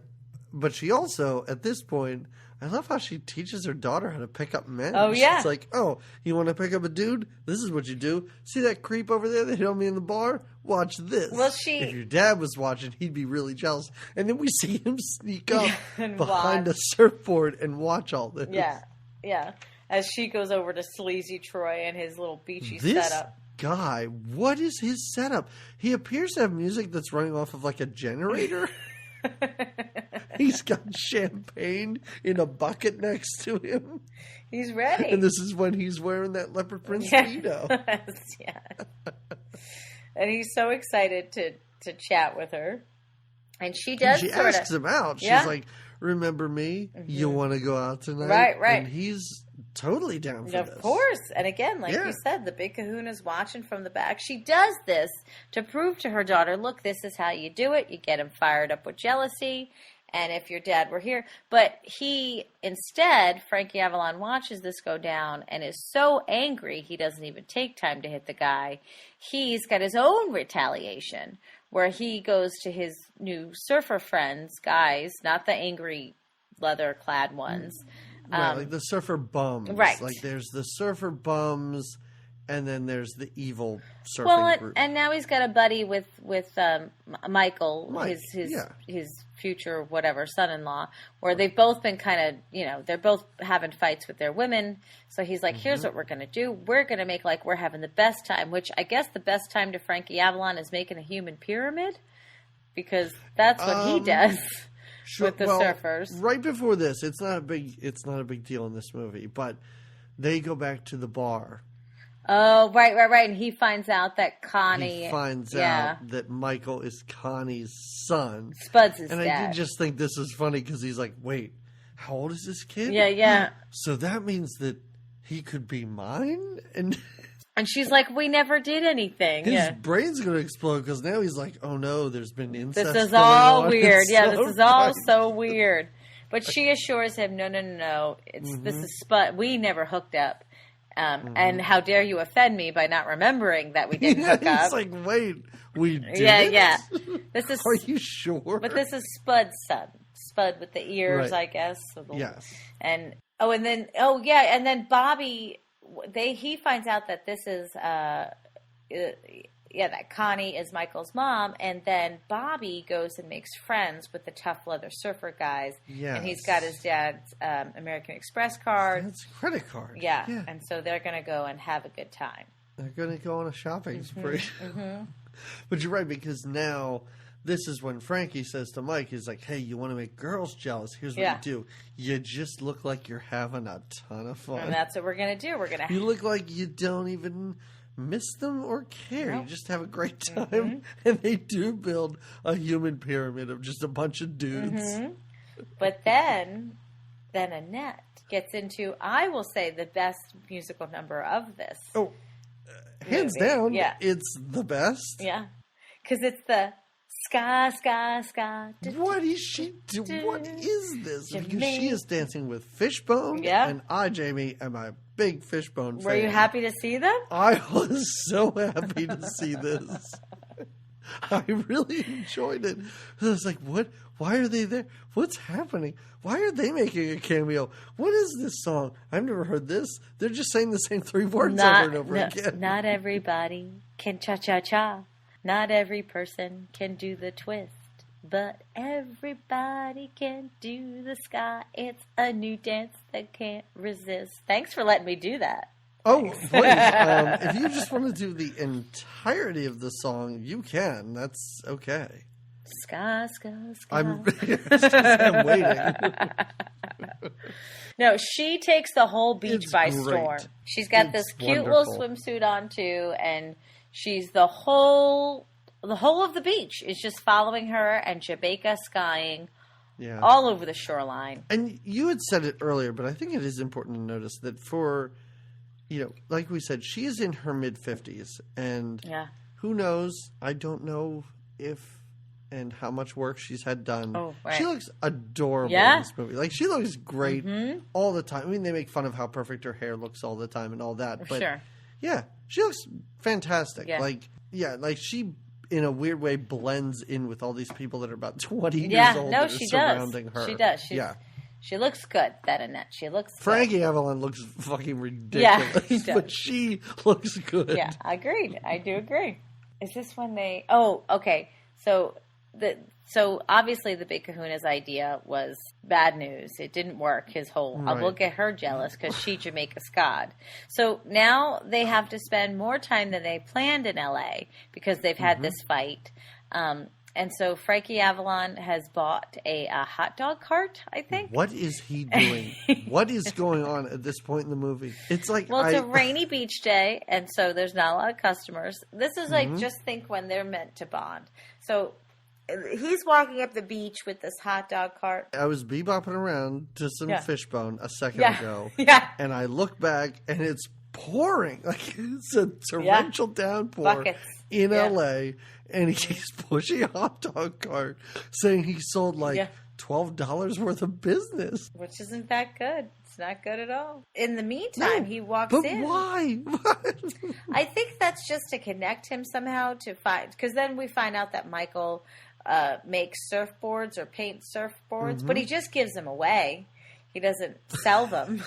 But she also, at this point, I love how she teaches her daughter how to pick up men. Oh, yeah. It's like, oh, you want to pick up a dude? This is what you do. See that creep over there that hit on me in the bar? Watch this. Well, if your dad was watching, he'd be really jealous. And then we see him sneak up behind a surfboard and watch all this. Yeah, yeah. As she goes over to Sleazy Troy and his little beachy setup. Guy, what is his setup? He appears to have music that's running off of like a generator. He's got champagne in a bucket next to him. He's ready. And this is when he's wearing that leopard print speedo. Yeah. And he's so excited to chat with her. And she does She asks him out. She's like, remember me? Mm-hmm. You want to go out tonight? Right. And he's totally down for this. Of course. And again, like you said, the big kahuna's watching from the back. She does this to prove to her daughter, look, this is how you do it. You get him fired up with jealousy. And if your dad were here. But instead, Frankie Avalon watches this go down and is so angry he doesn't even take time to hit the guy. He's got his own retaliation where he goes to his new surfer friends, guys, not the angry leather-clad ones. Right, like the surfer bums. Right. Like there's the surfer bums, and then there's the evil surfing group. And now he's got a buddy with Michael, his future whatever son-in-law, where they've both been kind of, they're both having fights with their women. So he's like, here's what we're going to do. We're going to make like we're having the best time, which I guess the best time to Frankie Avalon is making a human pyramid, because that's what he does. Sure. With the surfers. Right before this, it's not a big deal in this movie, but they go back to the bar. Oh, right. And he finds out that Connie... He finds out that Michael is Connie's son. Spud's his and dad. I did just think this was funny because he's like, wait, how old is this kid? Yeah. So that means that he could be mine? And she's like, we never did anything. His brain's going to explode because now he's like, oh no, there's been incest. This is all weird. This is all so weird. But she assures him, no. This is Spud. We never hooked up. And how dare you offend me by not remembering that we didn't hook up. He's like, wait, we did? Yeah. This is, are you sure? But this is Spud's son. Spud with the ears, I guess. Yes. And then Bobby... he finds out that this is that Connie is Michael's mom, and then Bobby goes and makes friends with the tough leather surfer guys. Yes. And he's got his dad's American Express card. That's a credit card. Yeah. And so they're going to go and have a good time. They're going to go on a shopping spree. But you're right, because now this is when Frankie says to Mike, he's like, hey, you want to make girls jealous? Here's what you do. You just look like you're having a ton of fun. And that's what we're going to do. You look like you don't even miss them or care. Nope. You just have a great time. And they do build a human pyramid of just a bunch of dudes. But then Annette gets into, I will say, the best musical number of this. Oh, hands down. Yeah. It's the best. Yeah. Because it's the... Ska. What is she doing? What is this? Because she is dancing with Fishbone. Yeah. And I, Jamie, am a big Fishbone fan. Were you happy to see them? I was so happy to see this. I really enjoyed it. I was like, what? Why are they there? What's happening? Why are they making a cameo? What is this song? I've never heard this. They're just saying the same three words over and over again. Not everybody can cha-cha-cha. Not every person can do the twist, but everybody can do the ska. It's a new dance that can't resist. Thanks for letting me do that. Oh, please. If you just want to do the entirety of the song, you can. That's okay. Ska. I'm waiting. No, she takes the whole beach by storm. She's got this cute little swimsuit on, too, and... she's the whole of the beach is just following her and Jamaica skying all over the shoreline. And you had said it earlier, but I think it is important to notice that for, like we said, she is in her mid-50s. And who knows? I don't know if and how much work she's had done. Oh, right. She looks adorable in this movie. Like, she looks great all the time. I mean, they make fun of how perfect her hair looks all the time and all that. But yeah, she looks fantastic. Yeah. Like she, in a weird way, blends in with all these people that are about 20 years old that are surrounding her. She does. She looks good, that Annette. She looks Frankie good. Avalon looks fucking ridiculous. Yeah, but she looks good. Yeah, agreed. I do agree. Is this when they... Oh, okay. So obviously the Big Kahuna's idea was bad news. It didn't work. His whole, right. We'll get her jealous because she Jamaica Scott. So now they have to spend more time than they planned in LA because they've had this fight. And so Frankie Avalon has bought a hot dog cart, I think. What is he doing? What is going on at this point in the movie? It's like well, it's a rainy beach day, and so there's not a lot of customers. This is like just think when they're meant to bond. So he's walking up the beach with this hot dog cart. I was bebopping around to some Fishbone a second ago, and I look back and it's pouring like it's a torrential downpour Buckets. in LA. And he's pushing a hot dog cart, saying he sold like $12 worth of business. Which isn't that good. It's not good at all. In the meantime, he walks in. But why? I think that's just to connect him somehow to find... Because then we find out that Michael makes surfboards or paints surfboards, but he just gives them away. He doesn't sell them.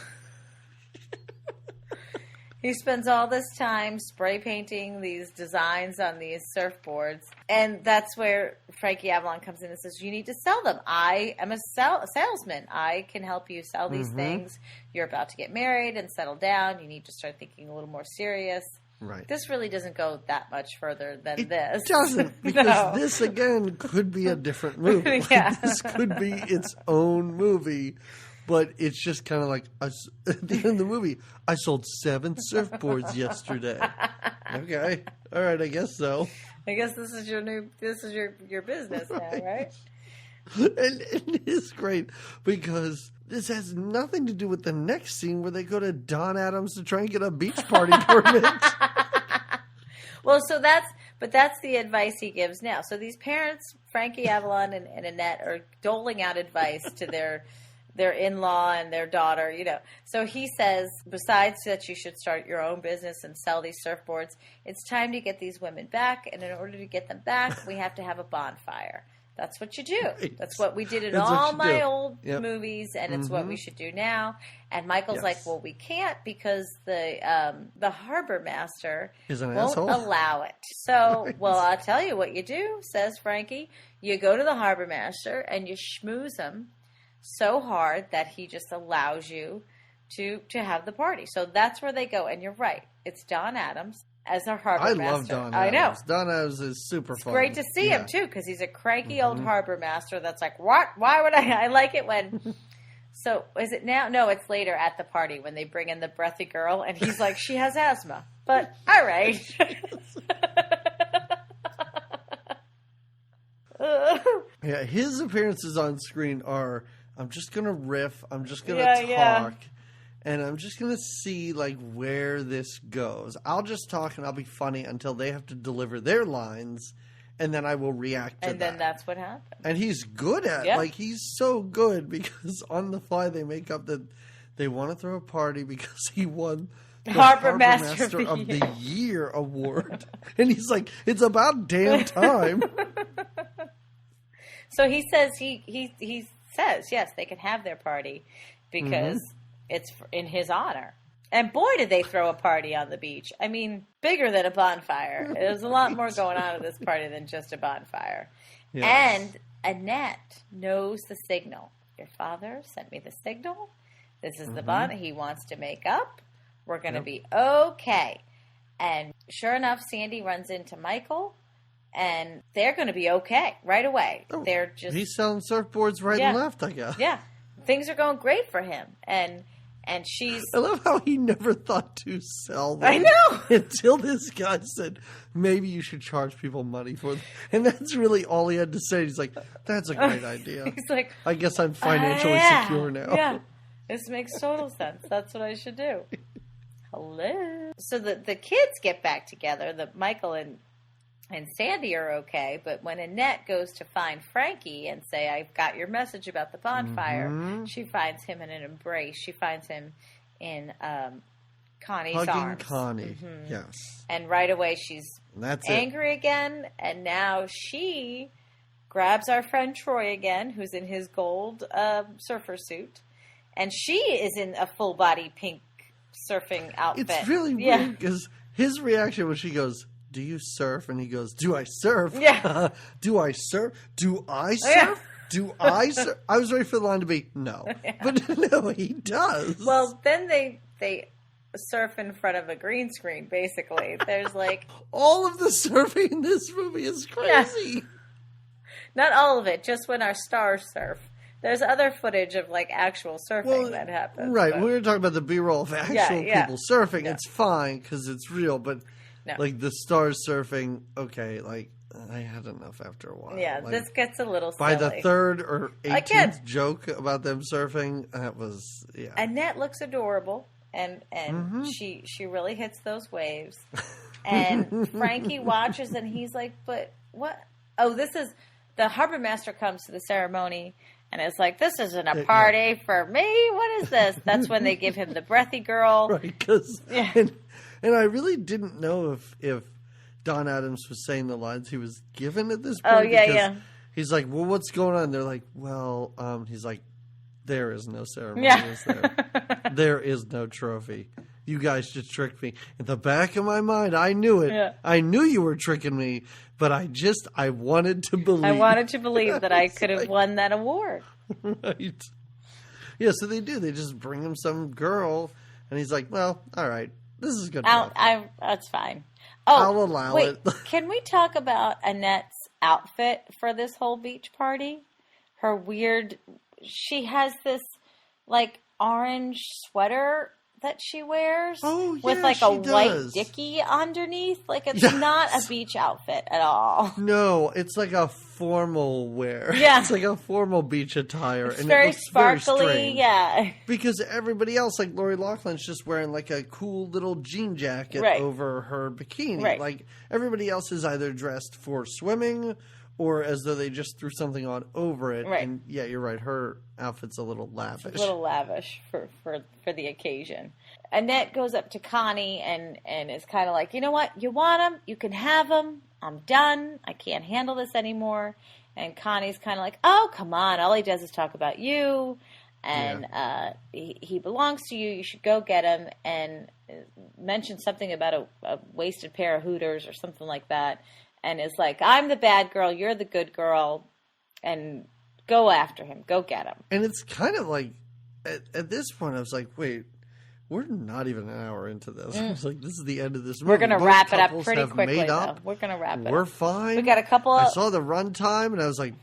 He spends all this time spray painting these designs on these surfboards. And that's where Frankie Avalon comes in and says, you need to sell them. I am a salesman. I can help you sell these things. You're about to get married and settle down. You need to start thinking a little more serious. Right. This really doesn't go that much further than this. It doesn't, because this, again, could be a different movie. Like, this could be its own movie. But it's just kind of like, at the end of the movie, I sold 7 surfboards yesterday. Okay. All right, I guess so. I guess this is your business now, right? And it is great because this has nothing to do with the next scene where they go to Don Adams to try and get a beach party permit. Well, that's the advice he gives now. So these parents, Frankie Avalon and Annette, are doling out advice to their in-law and their daughter, you know. So he says, besides that you should start your own business and sell these surfboards, it's time to get these women back. And in order to get them back, we have to have a bonfire. That's what you do. Right. That's what we did in all my old movies, and it's what we should do now. And Michael's like, well, we can't because the harbor master won't allow it. So, well, I'll tell you what you do, says Frankie. You go to the harbor master and you schmooze him so hard that he just allows you to have the party. So that's where they go. And you're right. It's Don Adams as our harbor master. I love Don Adams. I know. Don Adams is super fun. It's great to see him, too, because he's a cranky old harbor master that's like, what? Why would I like it when... So is it now? No, it's later at the party when they bring in the breathy girl, and he's like, she has asthma. But, all right. Yeah, his appearances on screen are... I'm just going to riff. I'm just going to talk. And I'm just going to see, like, where this goes. I'll just talk and I'll be funny until they have to deliver their lines. And then I will react to that. And then that's what happened. And he's good at it. Like, he's so good because on the fly they make up that they want to throw a party because he won the Harbor Master of the Year award. And he's like, it's about damn time. So he says he says, yes, they can have their party because it's in his honor. And boy, did they throw a party on the beach. I mean, bigger than a bonfire. There's a lot more going on at this party than just a bonfire. Yes. And Annette knows the signal. Your father sent me the signal. This is the bond he wants to make up. We're going to be okay. And sure enough, Sandy runs into Michael. And they're going to be okay right away. Oh, they're just... He's selling surfboards right and left, I guess. Yeah. Things are going great for him. And she's... I love how he never thought to sell them. I know! Until this guy said, maybe you should charge people money for them. And that's really all he had to say. He's like, that's a great idea. He's like... I guess I'm financially secure now. Yeah. This makes total sense. That's what I should do. Hello. So the kids get back together. Michael and Sandy are okay, but when Annette goes to find Frankie and say, I've got your message about the bonfire, she finds him in an embrace. She finds him in Connie's arms. Hugging Connie, yes. And right away she's angry again, and now she grabs our friend Troy again, who's in his gold surfer suit, and she is in a full-body pink surfing outfit. It's really weird, because his reaction when she goes... Do you surf? And he goes, do I surf? Yeah. Do I surf? Do I surf? Yeah. Do I surf? I was ready for the line to be no. Yeah. But no, he does. Well, then they surf in front of a green screen, basically. There's like... All of the surfing in this movie is crazy. Not all of it, just when our stars surf. There's other footage of like actual surfing that happens. Right. But... we were talking about the B-roll of actual people surfing. It's fine because it's real, but like the stars surfing, okay, like I had enough after a while. Yeah, like, this gets a little by silly. the third or 18th joke about them surfing, that was Annette looks adorable, and she really hits those waves. And Frankie watches, and he's like, "But what? Oh, this is the harbor master comes to the ceremony." And it's like, this isn't a party for me. What is this? That's when they give him the breathy girl. Right, because and I really didn't know if Don Adams was saying the lines he was given at this point. Oh, yeah. He's like, well, what's going on? They're like, well, he's like, there is no ceremony, is there? There is no trophy. You guys just tricked me. In the back of my mind, I knew it. Yeah. I knew you were tricking me, but I wanted to believe. I wanted to believe that I could have won that award. Right. Yeah, so they do. They just bring him some girl, and he's like, well, all right, this is good enough. That's fine. Oh, I'll allow it. Can we talk about Annette's outfit for this whole beach party? Her weird... She has this, like, orange sweater that she wears with like a white dickie underneath. Like it's not a beach outfit at all. No, it's like a formal wear. Yeah. It's like a formal beach attire. It's very sparkly, Because everybody else, like Lori Loughlin's just wearing like a cool little jean jacket over her bikini. Right. Like everybody else is either dressed for swimming or as though they just threw something on over it. Right. And yeah, you're right. Her outfit's a little lavish. It's a little lavish for the occasion. Annette goes up to Connie and is kind of like, you know what? You want him? You can have him. I'm done. I can't handle this anymore. And Connie's kind of like, oh, come on. All he does is talk about you. And he belongs to you. You should go get him. And mention something about a wasted pair of Hooters or something like that. And is like, I'm the bad girl, you're the good girl, and go after him, go get him. And it's kind of like, at this point, I was like, wait, we're not even an hour into this. I was like, this is the end of this movie. We're going to wrap it up pretty quickly, though. We're going to wrap it up. We're fine. We got a couple of... I saw the runtime, and I was like,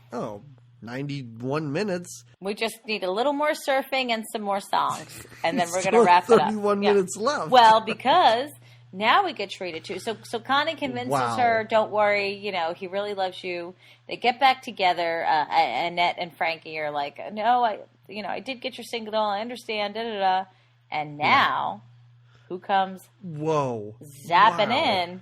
91 minutes. We just need a little more surfing and some more songs, and then we're going to wrap it up. 31 minutes left. Well, because... Now we get treated to. So Connie convinces her, don't worry, he really loves you. They get back together. Annette and Frankie are like, no, I did get your signal. I understand. Da, da, da. And now, who comes? Whoa. Zapping in.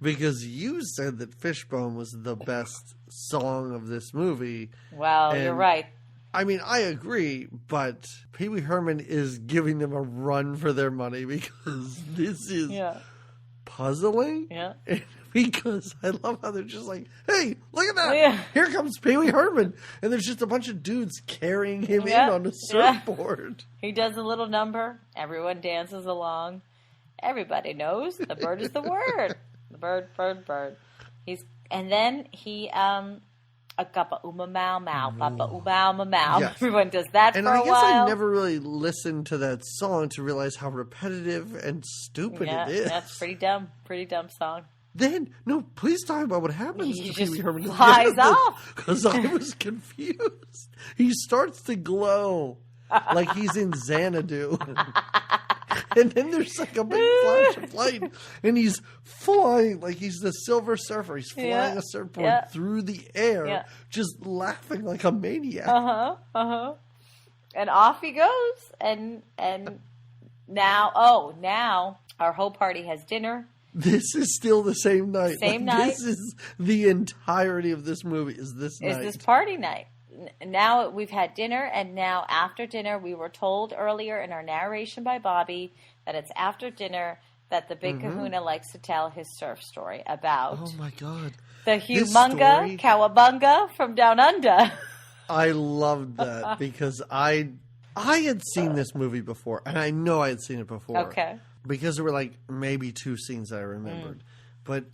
Because you said that Fishbone was the best song of this movie. Well, you're right. I mean, I agree, but Pee Wee Herman is giving them a run for their money because this is puzzling. Yeah. Because I love how they're just like, hey, look at that. Yeah. Here comes Pee Wee Herman. And there's just a bunch of dudes carrying him in on a surfboard. He does a little number. Everyone dances along. Everybody knows the bird is the word. The bird. And then he... a cuppa uma mau mau, papa uma mau. Yes. Everyone does that for a while. And I guess I never really listened to that song to realize how repetitive and stupid it is. That's pretty dumb song. Then, no, please talk about what happens to Pee Wee Herman. He just flies off. Because I was confused. He starts to glow like he's in Xanadu. And then there's like a big flash of light, and he's flying like he's the Silver Surfer. He's flying a surfboard through the air, just laughing like a maniac. And off he goes, and now our whole party has dinner. This is still the same night. Same night. This is the entirety of this movie. Is this night? Is this party night? Now we've had dinner, and now after dinner, we were told earlier in our narration by Bobby that it's after dinner that the Big Kahuna likes to tell his surf story about. Oh my God! The humunga cowabunga from down under. I loved that because I had seen this movie before, and I know I had seen it before. Okay. Because there were like maybe two scenes that I remembered, but.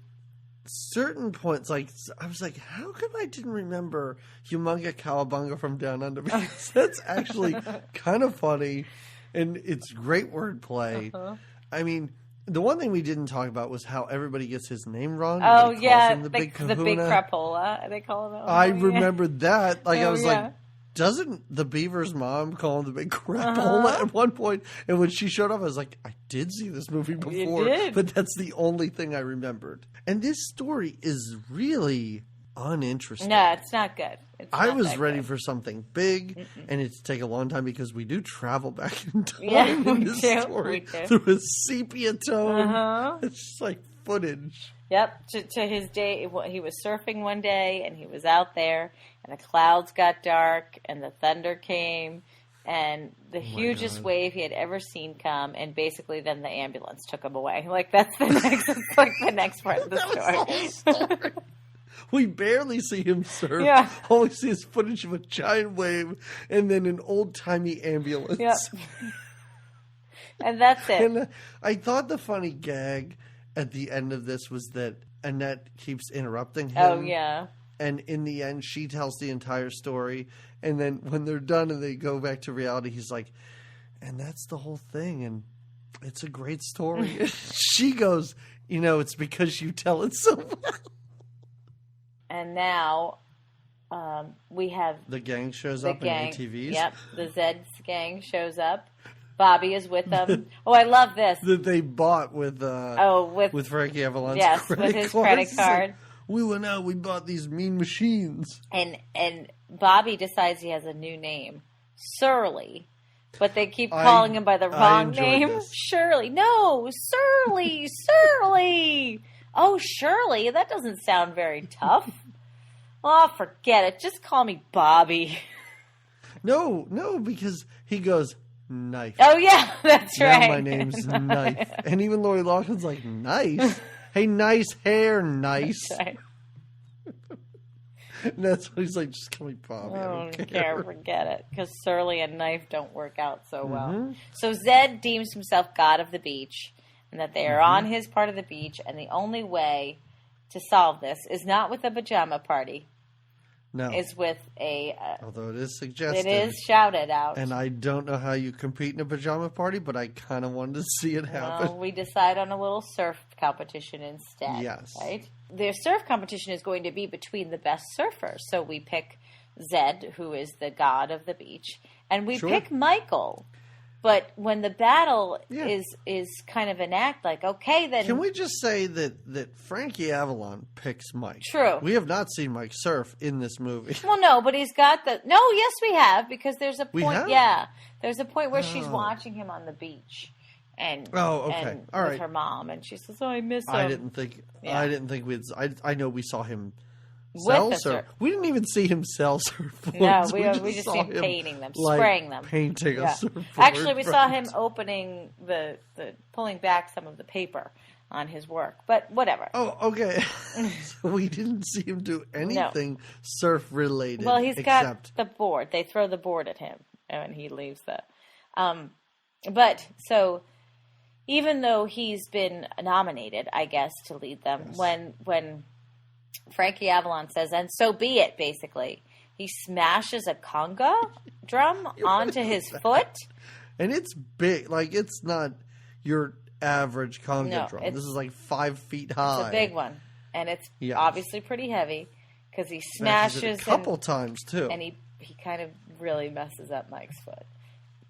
Certain points, like I was like, how come I didn't remember Humunga Cowabunga from Down Under? Because that's actually kind of funny, and it's great wordplay. I mean, The one thing we didn't talk about was how everybody gets his name wrong. Oh, Everybody calls yeah. him the big The big crapola. They call him. I remembered that. Like, I was yeah. like, doesn't the Beaver's mom call him the big crapola at one point? And when she showed up, I was like, I did see this movie before. You did. But that's the only thing I remembered. And this story is really uninteresting. No, it's not good. I was ready for something big, and it's take a long time because we do travel back in time in this story through a sepia tone. It's just like footage. Yep, to his day, he was surfing one day, and he was out there, and the clouds got dark, and the thunder came, and the hugest wave he had ever seen come, and basically then the ambulance took him away. Like, that's the next, that's like the next part of the story. We barely see him surf. Yeah. All we see is footage of a giant wave and then an old-timey ambulance. Yep. And that's it. And I thought the funny gag at the end of this was that Annette keeps interrupting him. Oh, yeah. And in the end, she tells the entire story. And then when they're done and they go back to reality, he's like, and that's the whole thing. And it's a great story. She goes, it's because you tell it so well. And now we have... The gang shows up in ATVs. Yep, the Zed's gang shows up. Bobby is with them. Oh, I love this. That they bought with Frankie Avalon's credit with his card. credit card. Like, we went out, we bought these mean machines. And Bobby decides he has a new name. Surly. But they keep calling him by the wrong name. This. Shirley. No, Surly. Surly. Oh, Shirley. That doesn't sound very tough. Oh, forget it. Just call me Bobby. No, because he goes, Knife. Oh, yeah, that's now right. My name's Knife. And even Lori Loughlin's like, Nice? Hey, nice hair, nice. That's right. And that's what he's like, just call me Bobby. I don't care. Forget it. Because Surly and Knife don't work out so well. So Zed deems himself god of the beach, and that they are on his part of the beach, and the only way to solve this is not with a pajama party. No. Is with a... although it is suggested. It is shouted out. And I don't know how you compete in a pajama party, but I kind of wanted to see it happen. Well, we decide on a little surf competition instead. Yes. Right? The surf competition is going to be between the best surfers. So we pick Zed, who is the god of the beach, and we pick Michael. But when the battle is kind of an act, like, okay, then... Can we just say that Frankie Avalon picks Mike? True. We have not seen Mike surf in this movie. Well, no, but he's got the... No, yes, we have, because there's a point... We have? Yeah. There's a point where she's watching him on the beach. And, all with right. her mom, and she says, "Oh, I miss him." I didn't think we'd. I know we saw him With sell the surf. We didn't even see him sell surfboards. No, we just see him painting them, spraying them, painting a surfboard. Actually, we saw him opening the pulling back some of the paper on his work, but whatever. Oh, okay. So we didn't see him do anything surf related. Well, he's got the board. They throw the board at him, and he leaves the. But so. Even though he's been nominated, I guess, to lead them, when Frankie Avalon says, and so be it, basically, he smashes a conga drum onto his foot. And it's big. Like, it's not your average conga drum. This is like 5 feet high. It's a big one. And it's obviously pretty heavy because he smashes it a couple times, too. And he kind of really messes up Mike's foot.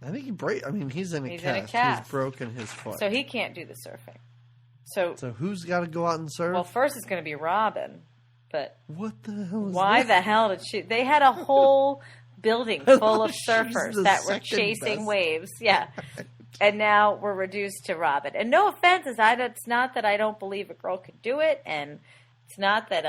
I think he's in a cast. He's broken his foot. So he can't do the surfing. So who's got to go out and surf? Well, first it's going to be Robin. But what the hell is why that? the hell did she... They had a whole building full of surfers that were chasing waves. Yeah. And now we're reduced to Robin. And no offense, it's not that I don't believe a girl could do it. And it's not that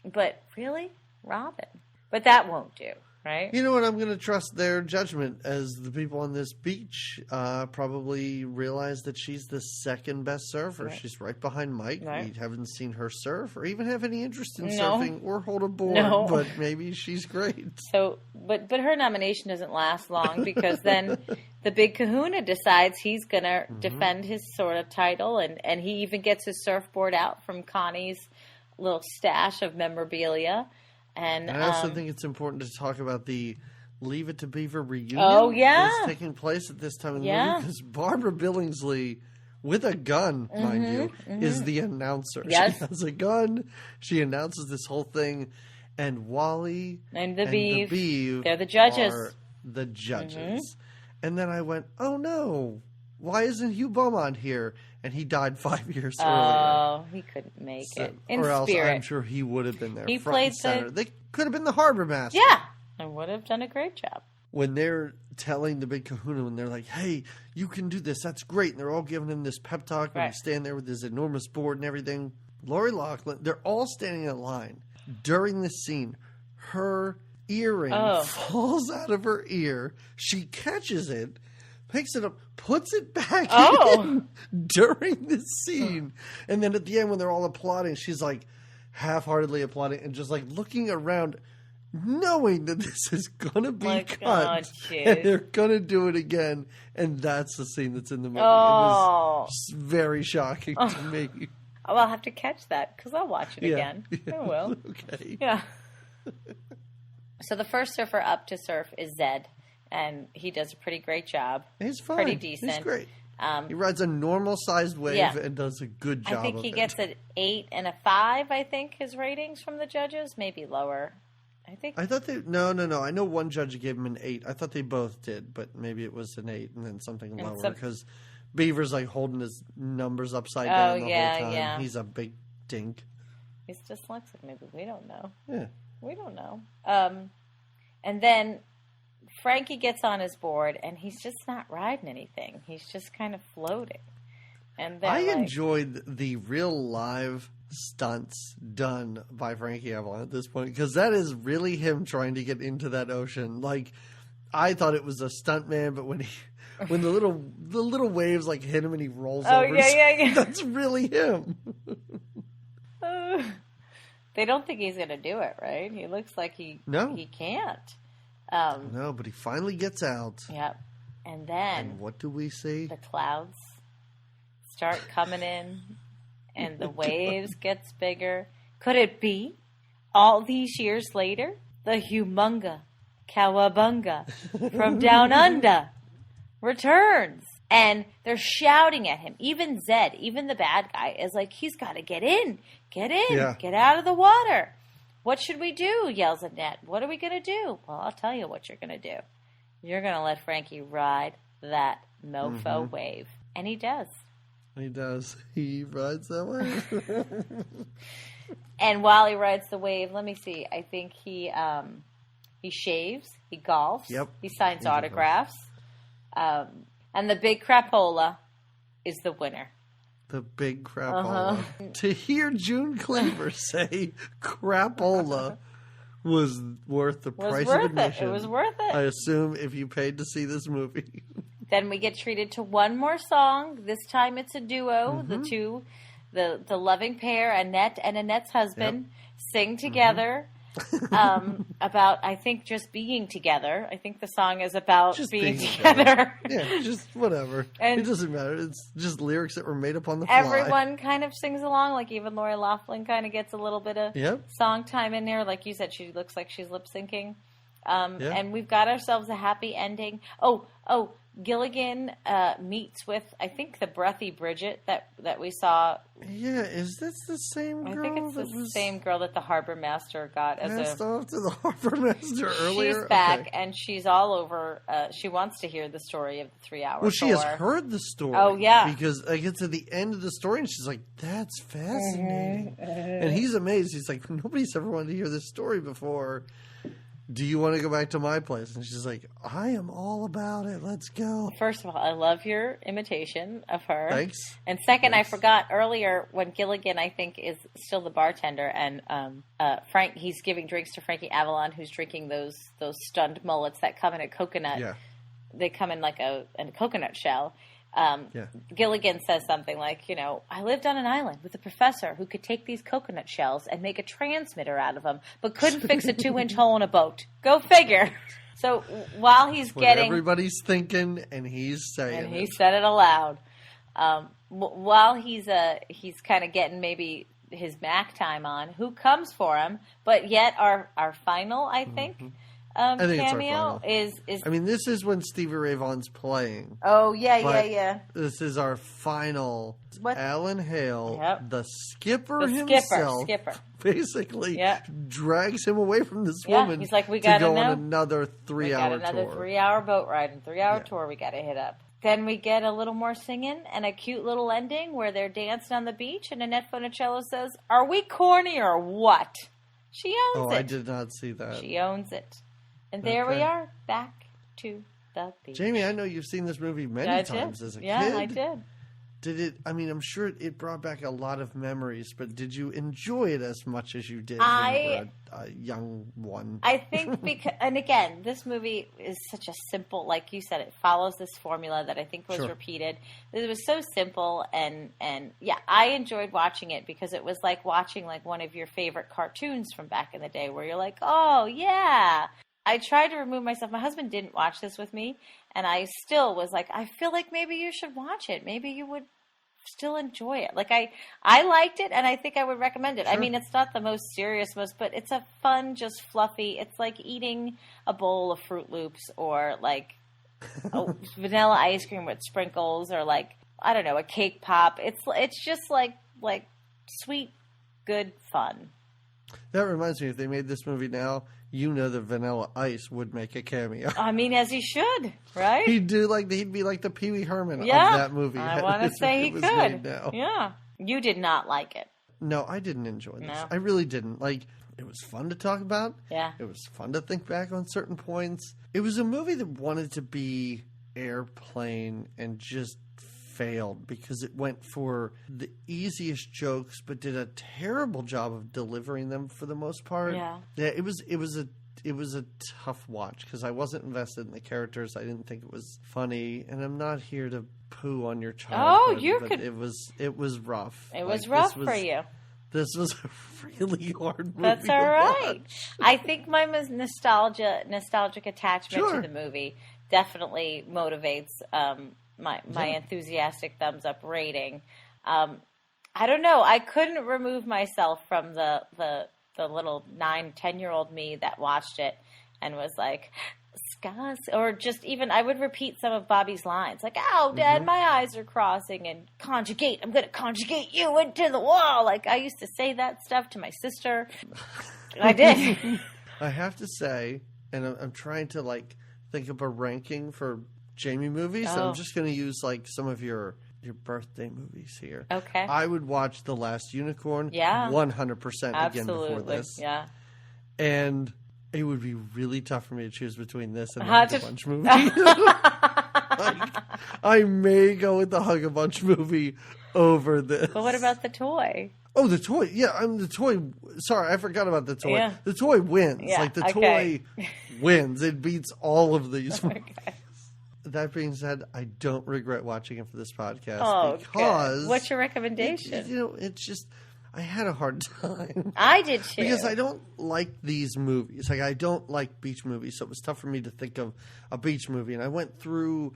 but really? Robin. But that won't do. Right? You know what? I'm going to trust their judgment as the people on this beach probably realize that she's the second best surfer. Right. She's right behind Mike. Right. We haven't seen her surf or even have any interest in surfing or hold a board, but maybe she's great. So, but her nomination doesn't last long because then the big kahuna decides he's going to defend his sort of title, and he even gets his surfboard out from Connie's little stash of memorabilia. And I also think it's important to talk about the Leave It to Beaver reunion. Oh, yeah. That's taking place at this time of the movie because Barbara Billingsley with a gun, mind you, is the announcer. Yes. She has a gun. She announces this whole thing. And Wally and the Beaver, they're the judges. Are the judges. And then I went, oh no, why isn't Hugh Beaumont here? And he died 5 years earlier. Oh, he couldn't make it. In or spirit. Else I'm sure he would have been there. He front played and center. They could have been the harbor master. Yeah, and would have done a great job. When they're telling the big kahuna, when they're like, hey, you can do this, that's great. And they're all giving him this pep talk when he's standing there with his enormous board and everything. Lori Loughlin, they're all standing in line. During this scene, her earring falls out of her ear. She catches it, picks it up, puts it back in during this scene. And then at the end, when they're all applauding, she's like half-heartedly applauding and just like looking around, knowing that this is going to be cut. And they're going to do it again. And that's the scene that's in the movie. It was very shocking to me. Oh, I'll have to catch that because I'll watch it again. I will. Okay. Yeah. So the first surfer up to surf is Zed, and he does a pretty great job. He's fine. Pretty decent. He's great. He rides a normal-sized wave and does a good job. I think he gets an 8 and a 5, I think, his ratings from the judges. Maybe lower. I thought they... No. I know one judge gave him an 8. I thought they both did, but maybe it was an 8 and then something lower because... Beaver's like holding his numbers upside down the whole time. Yeah. He's a big dink. He's dyslexic, maybe. We don't know. Yeah. We don't know. And then Frankie gets on his board, and he's just not riding anything. He's just kind of floating. And I enjoyed the real live stunts done by Frankie Avalon at this point, because that is really him trying to get into that ocean. Like, I thought it was a stuntman, but when the little waves like hit him and he rolls over, that's really him. They don't think he's going to do it, right? He looks like he can't. No, but he finally gets out. Yep. And then... what do we see? The clouds start coming in, and the waves gets bigger. Could it be, all these years later, the humunga cowabunga from down under returns? And they're shouting at him. Even Zed, even the bad guy, is like, he's got to get in, get out of the water. What should we do? Yells Annette. What are we going to do? Well, I'll tell you what you're going to do. You're going to let Frankie ride that mofo wave. And he does. He does. He rides that wave. And while he rides the wave, let me see. I think he shaves. He golfs. Yep. He signs autographs. And the big crapola is the winner. The big crapola. To hear June Cleaver say crapola was worth the price of admission. It was worth it. I assume if you paid to see this movie. Then we get treated to one more song. This time it's a duo. The two, the loving pair, Annette and Annette's husband, sing together. About, I think, just being together. I think the song is about just being together. Yeah, just whatever. And it doesn't matter. It's just lyrics that were made up on the fly. Everyone kind of sings along. Like even Lori Loughlin kind of gets a little bit of song time in there. Like you said, she looks like she's lip syncing. And we've got ourselves a happy ending. Oh, Gilligan meets with, I think, the breathy Bridget that we saw. Yeah, is this the same girl? I think it's the same girl that the harbor master got as passed off to the harbor master earlier. She's back, and she's all over. She wants to hear the story of the 3 hour. Well, she has heard the story. Oh, yeah. Because I get to the end of the story, and she's like, that's fascinating. And he's amazed. He's like, nobody's ever wanted to hear this story before. Do you want to go back to my place? And she's like, I am all about it. Let's go. First of all, I love your imitation of her. Thanks. And second, I forgot earlier when Gilligan, I think, is still the bartender, and Frank, he's giving drinks to Frankie Avalon, who's drinking those stunned mullets that come in a coconut. Yeah. They come in like a coconut shell. Gilligan says something like, I lived on an island with a professor who could take these coconut shells and make a transmitter out of them, but couldn't fix a 2-inch hole in a boat. Go figure. So while he's getting... everybody's thinking, and he's saying and he said it aloud. While he's kind of getting maybe his Mac time on, who comes for him, but yet our final, I think, think it's our cameo final. is. I mean, this is when Stevie Ray Vaughan's playing. Oh yeah. This is our final. What? Alan Hale, the skipper The himself, skipper. basically drags him away from this Yeah, woman. he's like, we to gotta go know. on another 3-hour tour. Another 3-hour boat ride and 3-hour tour we got to hit up. Then we get a little more singing and a cute little ending where they're dancing on the beach and Annette Funicello says, "Are we corny or what?" She owns it. I did not see that. She owns it. And there we are, back to the beach. Jamie, I know you've seen this movie many times as a kid. Yeah, I did. Did it? I mean, I'm sure it brought back a lot of memories, but did you enjoy it as much as you did when you were a young one? I think because, and again, this movie is such a simple, like you said, it follows this formula that I think was repeated. It was so simple, and yeah, I enjoyed watching it because it was like watching like one of your favorite cartoons from back in the day, where you're like, oh yeah. I tried to remove myself. My husband didn't watch this with me, and I still was like, I feel like maybe you should watch it. Maybe you would still enjoy it. Like I liked it, and I think I would recommend it. Sure. I mean, it's not the most serious, but it's a fun, just fluffy. It's like eating a bowl of Fruit Loops or like vanilla ice cream with sprinkles, or like, I don't know, a cake pop. It's just like sweet, good fun. That reminds me, if they made this movie now, you know that Vanilla Ice would make a cameo. I mean, as he should, right? He'd be like the Pee Wee Herman of that movie. I want to say he could. Yeah. You did not like it. No, I didn't enjoy this. No. I really didn't. Like, it was fun to talk about. Yeah. It was fun to think back on certain points. It was a movie that wanted to be Airplane and just failed because it went for the easiest jokes but did a terrible job of delivering them for the most part. Yeah, it was a tough watch because I wasn't invested in the characters. I didn't think it was funny, and I'm not here to poo on your childhood. It was rough. It was rough for you. This was a really hard movie. That's all right. I think my nostalgic attachment to the movie definitely motivates my enthusiastic thumbs up rating. I don't know. I couldn't remove myself from the little 9-10-year-old me that watched it and was like, Scott, or just even I would repeat some of Bobby's lines like, "Oh, Dad, my eyes are crossing," and conjugate. I'm going to conjugate you into the wall. Like I used to say that stuff to my sister. I did. I have to say, and I'm trying to like think of a ranking for Jamie movies. So I'm just going to use like some of your birthday movies here. Okay. I would watch The Last Unicorn 100% again before this. Yeah. And it would be really tough for me to choose between this and the Hug a Bunch movie. I may go with the Hug a Bunch movie over this. But what about the toy? Oh, the toy. Yeah, the toy. Sorry, I forgot about the toy. Yeah. The toy wins. Yeah, like, the toy wins. It beats all of these movies. That being said, I don't regret watching it for this podcast because... Good. What's your recommendation? It's just... I had a hard time. I did too. Because I don't like these movies. Like, I don't like beach movies, so it was tough for me to think of a beach movie. And I went through,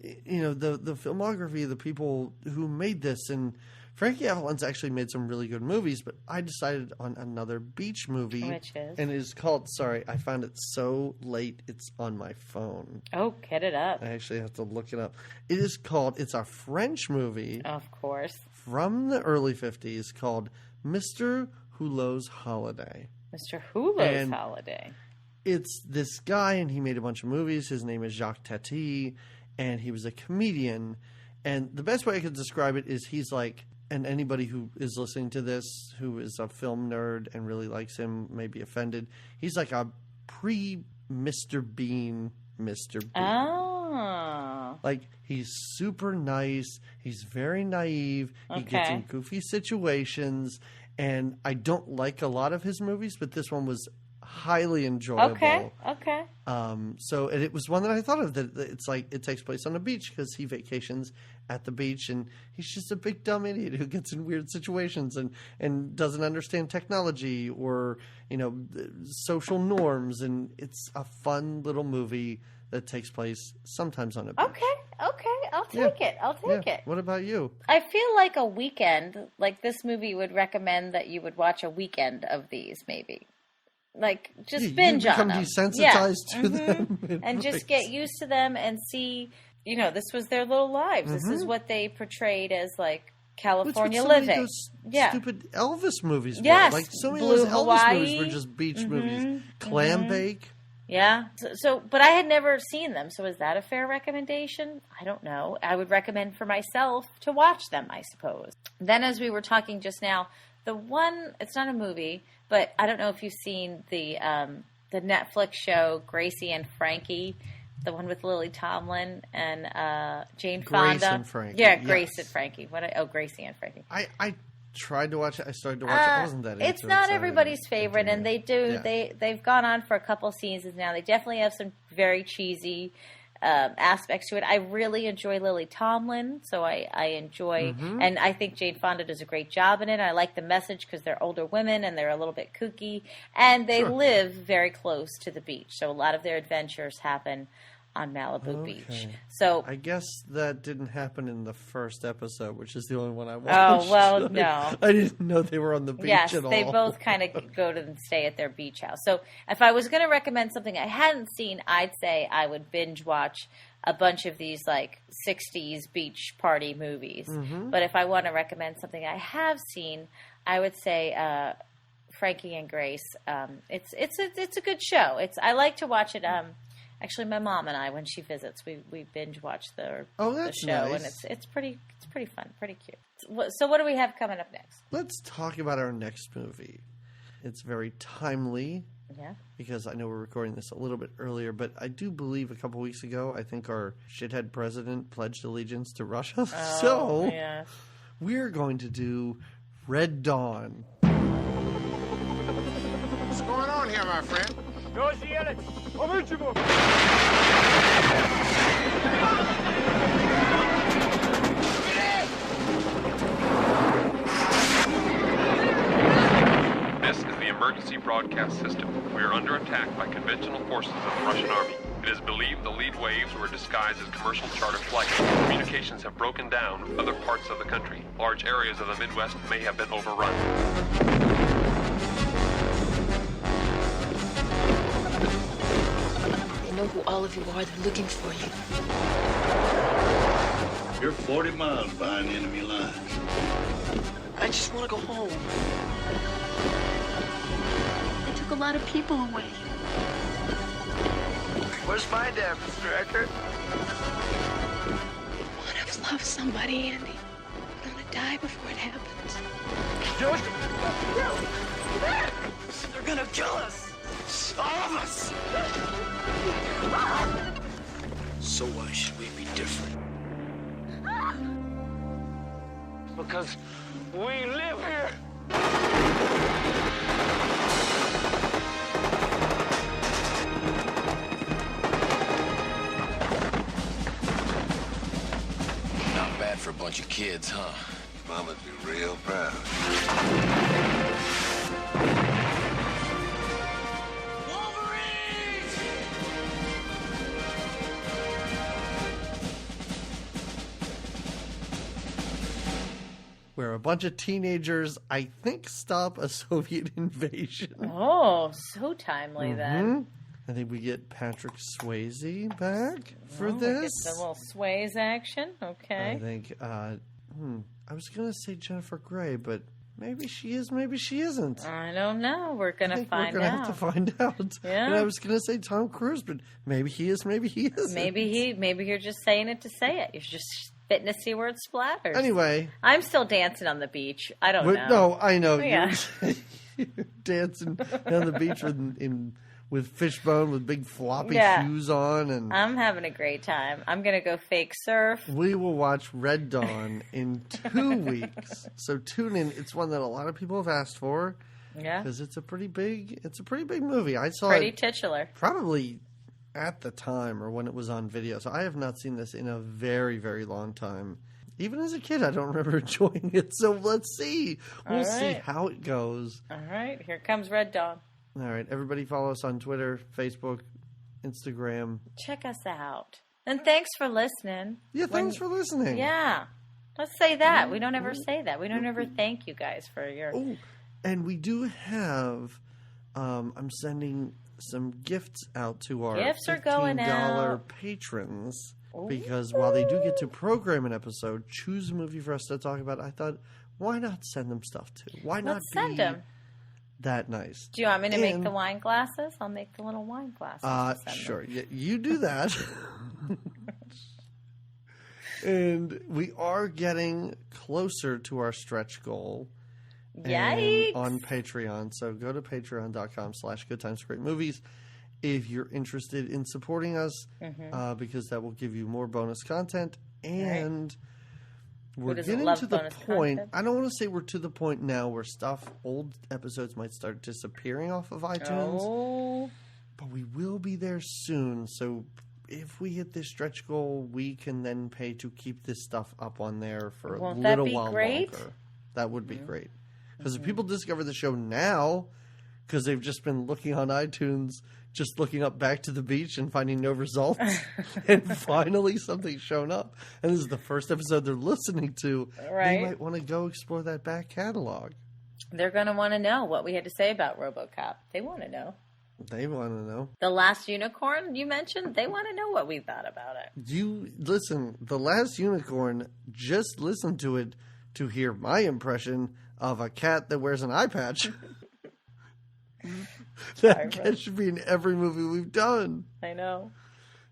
the filmography of the people who made this, and Frankie Avalon's actually made some really good movies, but I decided on another beach movie. Which is? And it is called, I found it so late, it's on my phone. Oh, get it up. I actually have to look it up. It is called, it's a French movie. Of course. From the early 50s called Mr. Hulot's Holiday. Mr. Hulot's Holiday. It's this guy, and he made a bunch of movies. His name is Jacques Tati, and he was a comedian. And the best way I could describe it is he's like, and anybody who is listening to this who is a film nerd and really likes him may be offended. He's like a pre-Mr. Bean Mr. Bean. Oh. Like, he's super nice. He's very naive. He gets in goofy situations. And I don't like a lot of his movies, but this one was highly enjoyable. Okay. So and it was one that I thought of, that it's like it takes place on a beach because he vacations at the beach, and he's just a big dumb idiot who gets in weird situations and doesn't understand technology or social norms, and it's a fun little movie that takes place sometimes on a beach. Okay, I'll take it. I'll take it. What about you? I feel like a weekend, like this movie would recommend that you would watch a weekend of these, maybe. like just binge you on become them. desensitized to them. And just get used to them and see, this was their little lives. This is what they portrayed as like California living. Stupid Elvis movies. Yes. Like so many Blue of those Hawaii. Elvis movies were just beach movies. Clam bake. Yeah. So, but I had never seen them. So is that a fair recommendation? I don't know. I would recommend for myself to watch them, I suppose. Then as we were talking just now, it's not a movie, but I don't know if you've seen the Netflix show Gracie and Frankie, the one with Lily Tomlin and Jane Fonda. Grace and Frankie. Yeah, Grace and Frankie. Gracie and Frankie. I tried to watch it. I started to watch it. I wasn't that into it. It's not everybody's favorite, and they've gone on for a couple seasons now. They definitely have some very cheesy aspects to it. I really enjoy Lily Tomlin, so I enjoy, and I think Jane Fonda does a great job in it. I like the message because they're older women and they're a little bit kooky, and they live very close to the beach, so a lot of their adventures happen on Malibu Beach. So I guess that didn't happen in the first episode, which is the only one I watched. Oh, well, no. I didn't know they were on the beach at all. Yes, they both kind of go to and stay at their beach house. So if I was going to recommend something I hadn't seen, I'd say I would binge watch a bunch of these like 60s beach party movies. But if I want to recommend something I have seen, I would say Frankie and Grace. It's a good show. I like to watch it. Actually, my mom and I, when she visits, we binge watch the show, nice. and it's pretty fun, pretty cute. So what do we have coming up next? Let's talk about our next movie. It's very timely. Yeah. Because I know we're recording this a little bit earlier, but I do believe a couple weeks ago, I think our shithead president pledged allegiance to Russia. So we're going to do Red Dawn. What's going on here, my friend? This is the emergency broadcast system. We are under attack by conventional forces of the Russian army. It is believed the lead waves were disguised as commercial charter flights. Communications have broken down with other parts of the country. Large areas of the Midwest may have been overrun. I know who all of you are. They're looking for you. You're 40 miles behind enemy lines. I just want to go home. They took a lot of people away. Where's my dad, Mr. Eckert? What if love somebody, Andy? I'm gonna die before it happens. They're gonna kill us! All of us! So why should we be different? Because we live here! Not bad for a bunch of kids, huh? Mama'd be real proud. Where a bunch of teenagers, I think, stop a Soviet invasion. Oh, so timely then. I think we get Patrick Swayze back for We this. get the little sways action. Okay. I think, I was going to say Jennifer Grey, but maybe she is, maybe she isn't. I don't know. We're going to find we're gonna out. have to find out. Yeah. And I was going to say Tom Cruise, but maybe he is, maybe he isn't. Maybe you're just saying it to say it. You're just spitting to see where it splatters. Anyway. I'm still dancing on the beach. I don't know. No, I know. Yeah. You're dancing down the beach with Fishbone with big floppy shoes on. And I'm having a great time. I'm going to go fake surf. we will watch Red Dawn in 2 weeks. So tune in. It's one that a lot of people have asked for. Yeah. Because it's a pretty big movie. I saw Pretty it titular. probably at the time or when it was on video. So I have not seen this in a very, very long time. Even as a kid, I don't remember enjoying it. So let's see. We'll see how it goes. All right. Here comes Red Dawn. All right. Everybody follow us on Twitter, Facebook, Instagram. Check us out. And thanks for listening. Yeah, thanks for listening. Yeah. Let's say that. We don't ever say that. We don't ever thank you guys for your... Oh, and we do have I'm sending some gifts out to our Gifts are going out. patrons. Because while they do get to program an episode, choose a movie for us to talk about, I thought, why not send them stuff too? Why not send them that nice? Do you want me to make the wine glasses? I'll make the little wine glasses. Sure. You do that. And we are getting closer to our stretch goal. Yikes. On Patreon. So go to patreon.com/goodtimesgreatmovies if you're interested in supporting us, because that will give you more bonus content. And we're getting to the point. I don't want to say we're to the point now where old episodes might start disappearing off of iTunes. But we will be there soon. So if we hit this stretch goal, we can then pay to keep this stuff up on there for a little while longer. That would be great. Because if people discover the show now, because they've just been looking on iTunes, just looking up Back to the Beach and finding no results, and finally something's shown up, and this is the first episode they're listening to, they might want to go explore that back catalog. They're going to want to know what we had to say about RoboCop. They want to know. They want to know. The Last Unicorn you mentioned, they want to know what we thought about it. Listen, The Last Unicorn, just listen to it to hear my impression of a cat that wears an eye patch. That should be in every movie we've done. I know.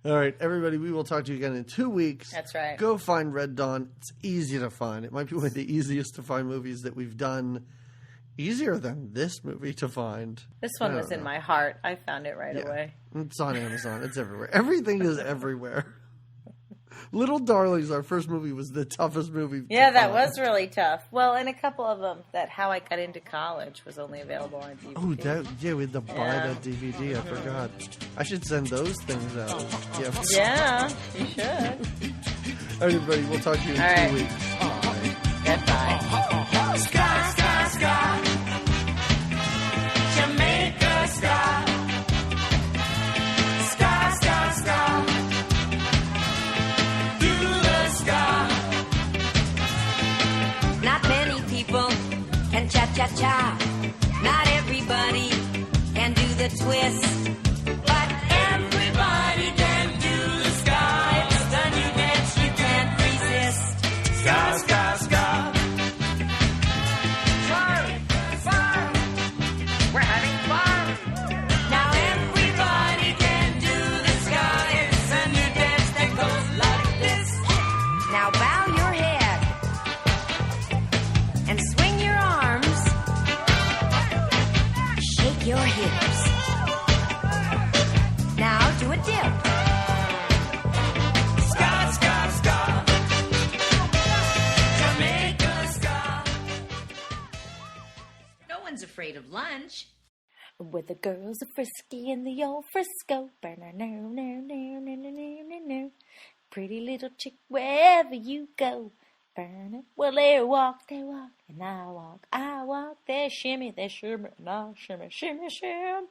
All right, everybody, we will talk to you again in 2 weeks. That's right. Go find Red Dawn. It's easy to find. It might be one of the easiest to find movies that we've done. Easier than this movie to find. This one was in my heart. I found it right away. It's on Amazon. It's everywhere. Everything is everywhere. Little Darlings, our first movie, was the toughest movie. Yeah, that was really tough. Well, and a couple of them, that How I Got Into College was only available on DVD. Oh, we had to buy that DVD. I forgot. I should send those things out. Yeah, you should. All right, everybody, we'll talk to you in 2 weeks. Bye. Goodbye. Sky, sky, sky. Jamaica sky. Sky, sky, sky. Not many people can cha-cha-cha. Not everybody can do the twist. But everybody can do the sky. It's the new dance you can't resist. Sky, sky, sky. Fun. We're having fun. Now everybody can do the sky. It's a new dance that goes like this. Now bow your head and swing your arms. Shake your hips. Now do a dip. Sky, sky, sky. Jamaica sky. No one's afraid of lunch. Where the girls are frisky in the old Frisco. Pretty little chick, wherever you go. Well, they walk, and I walk, they shimmy, and I shimmy, shimmy, shimmy.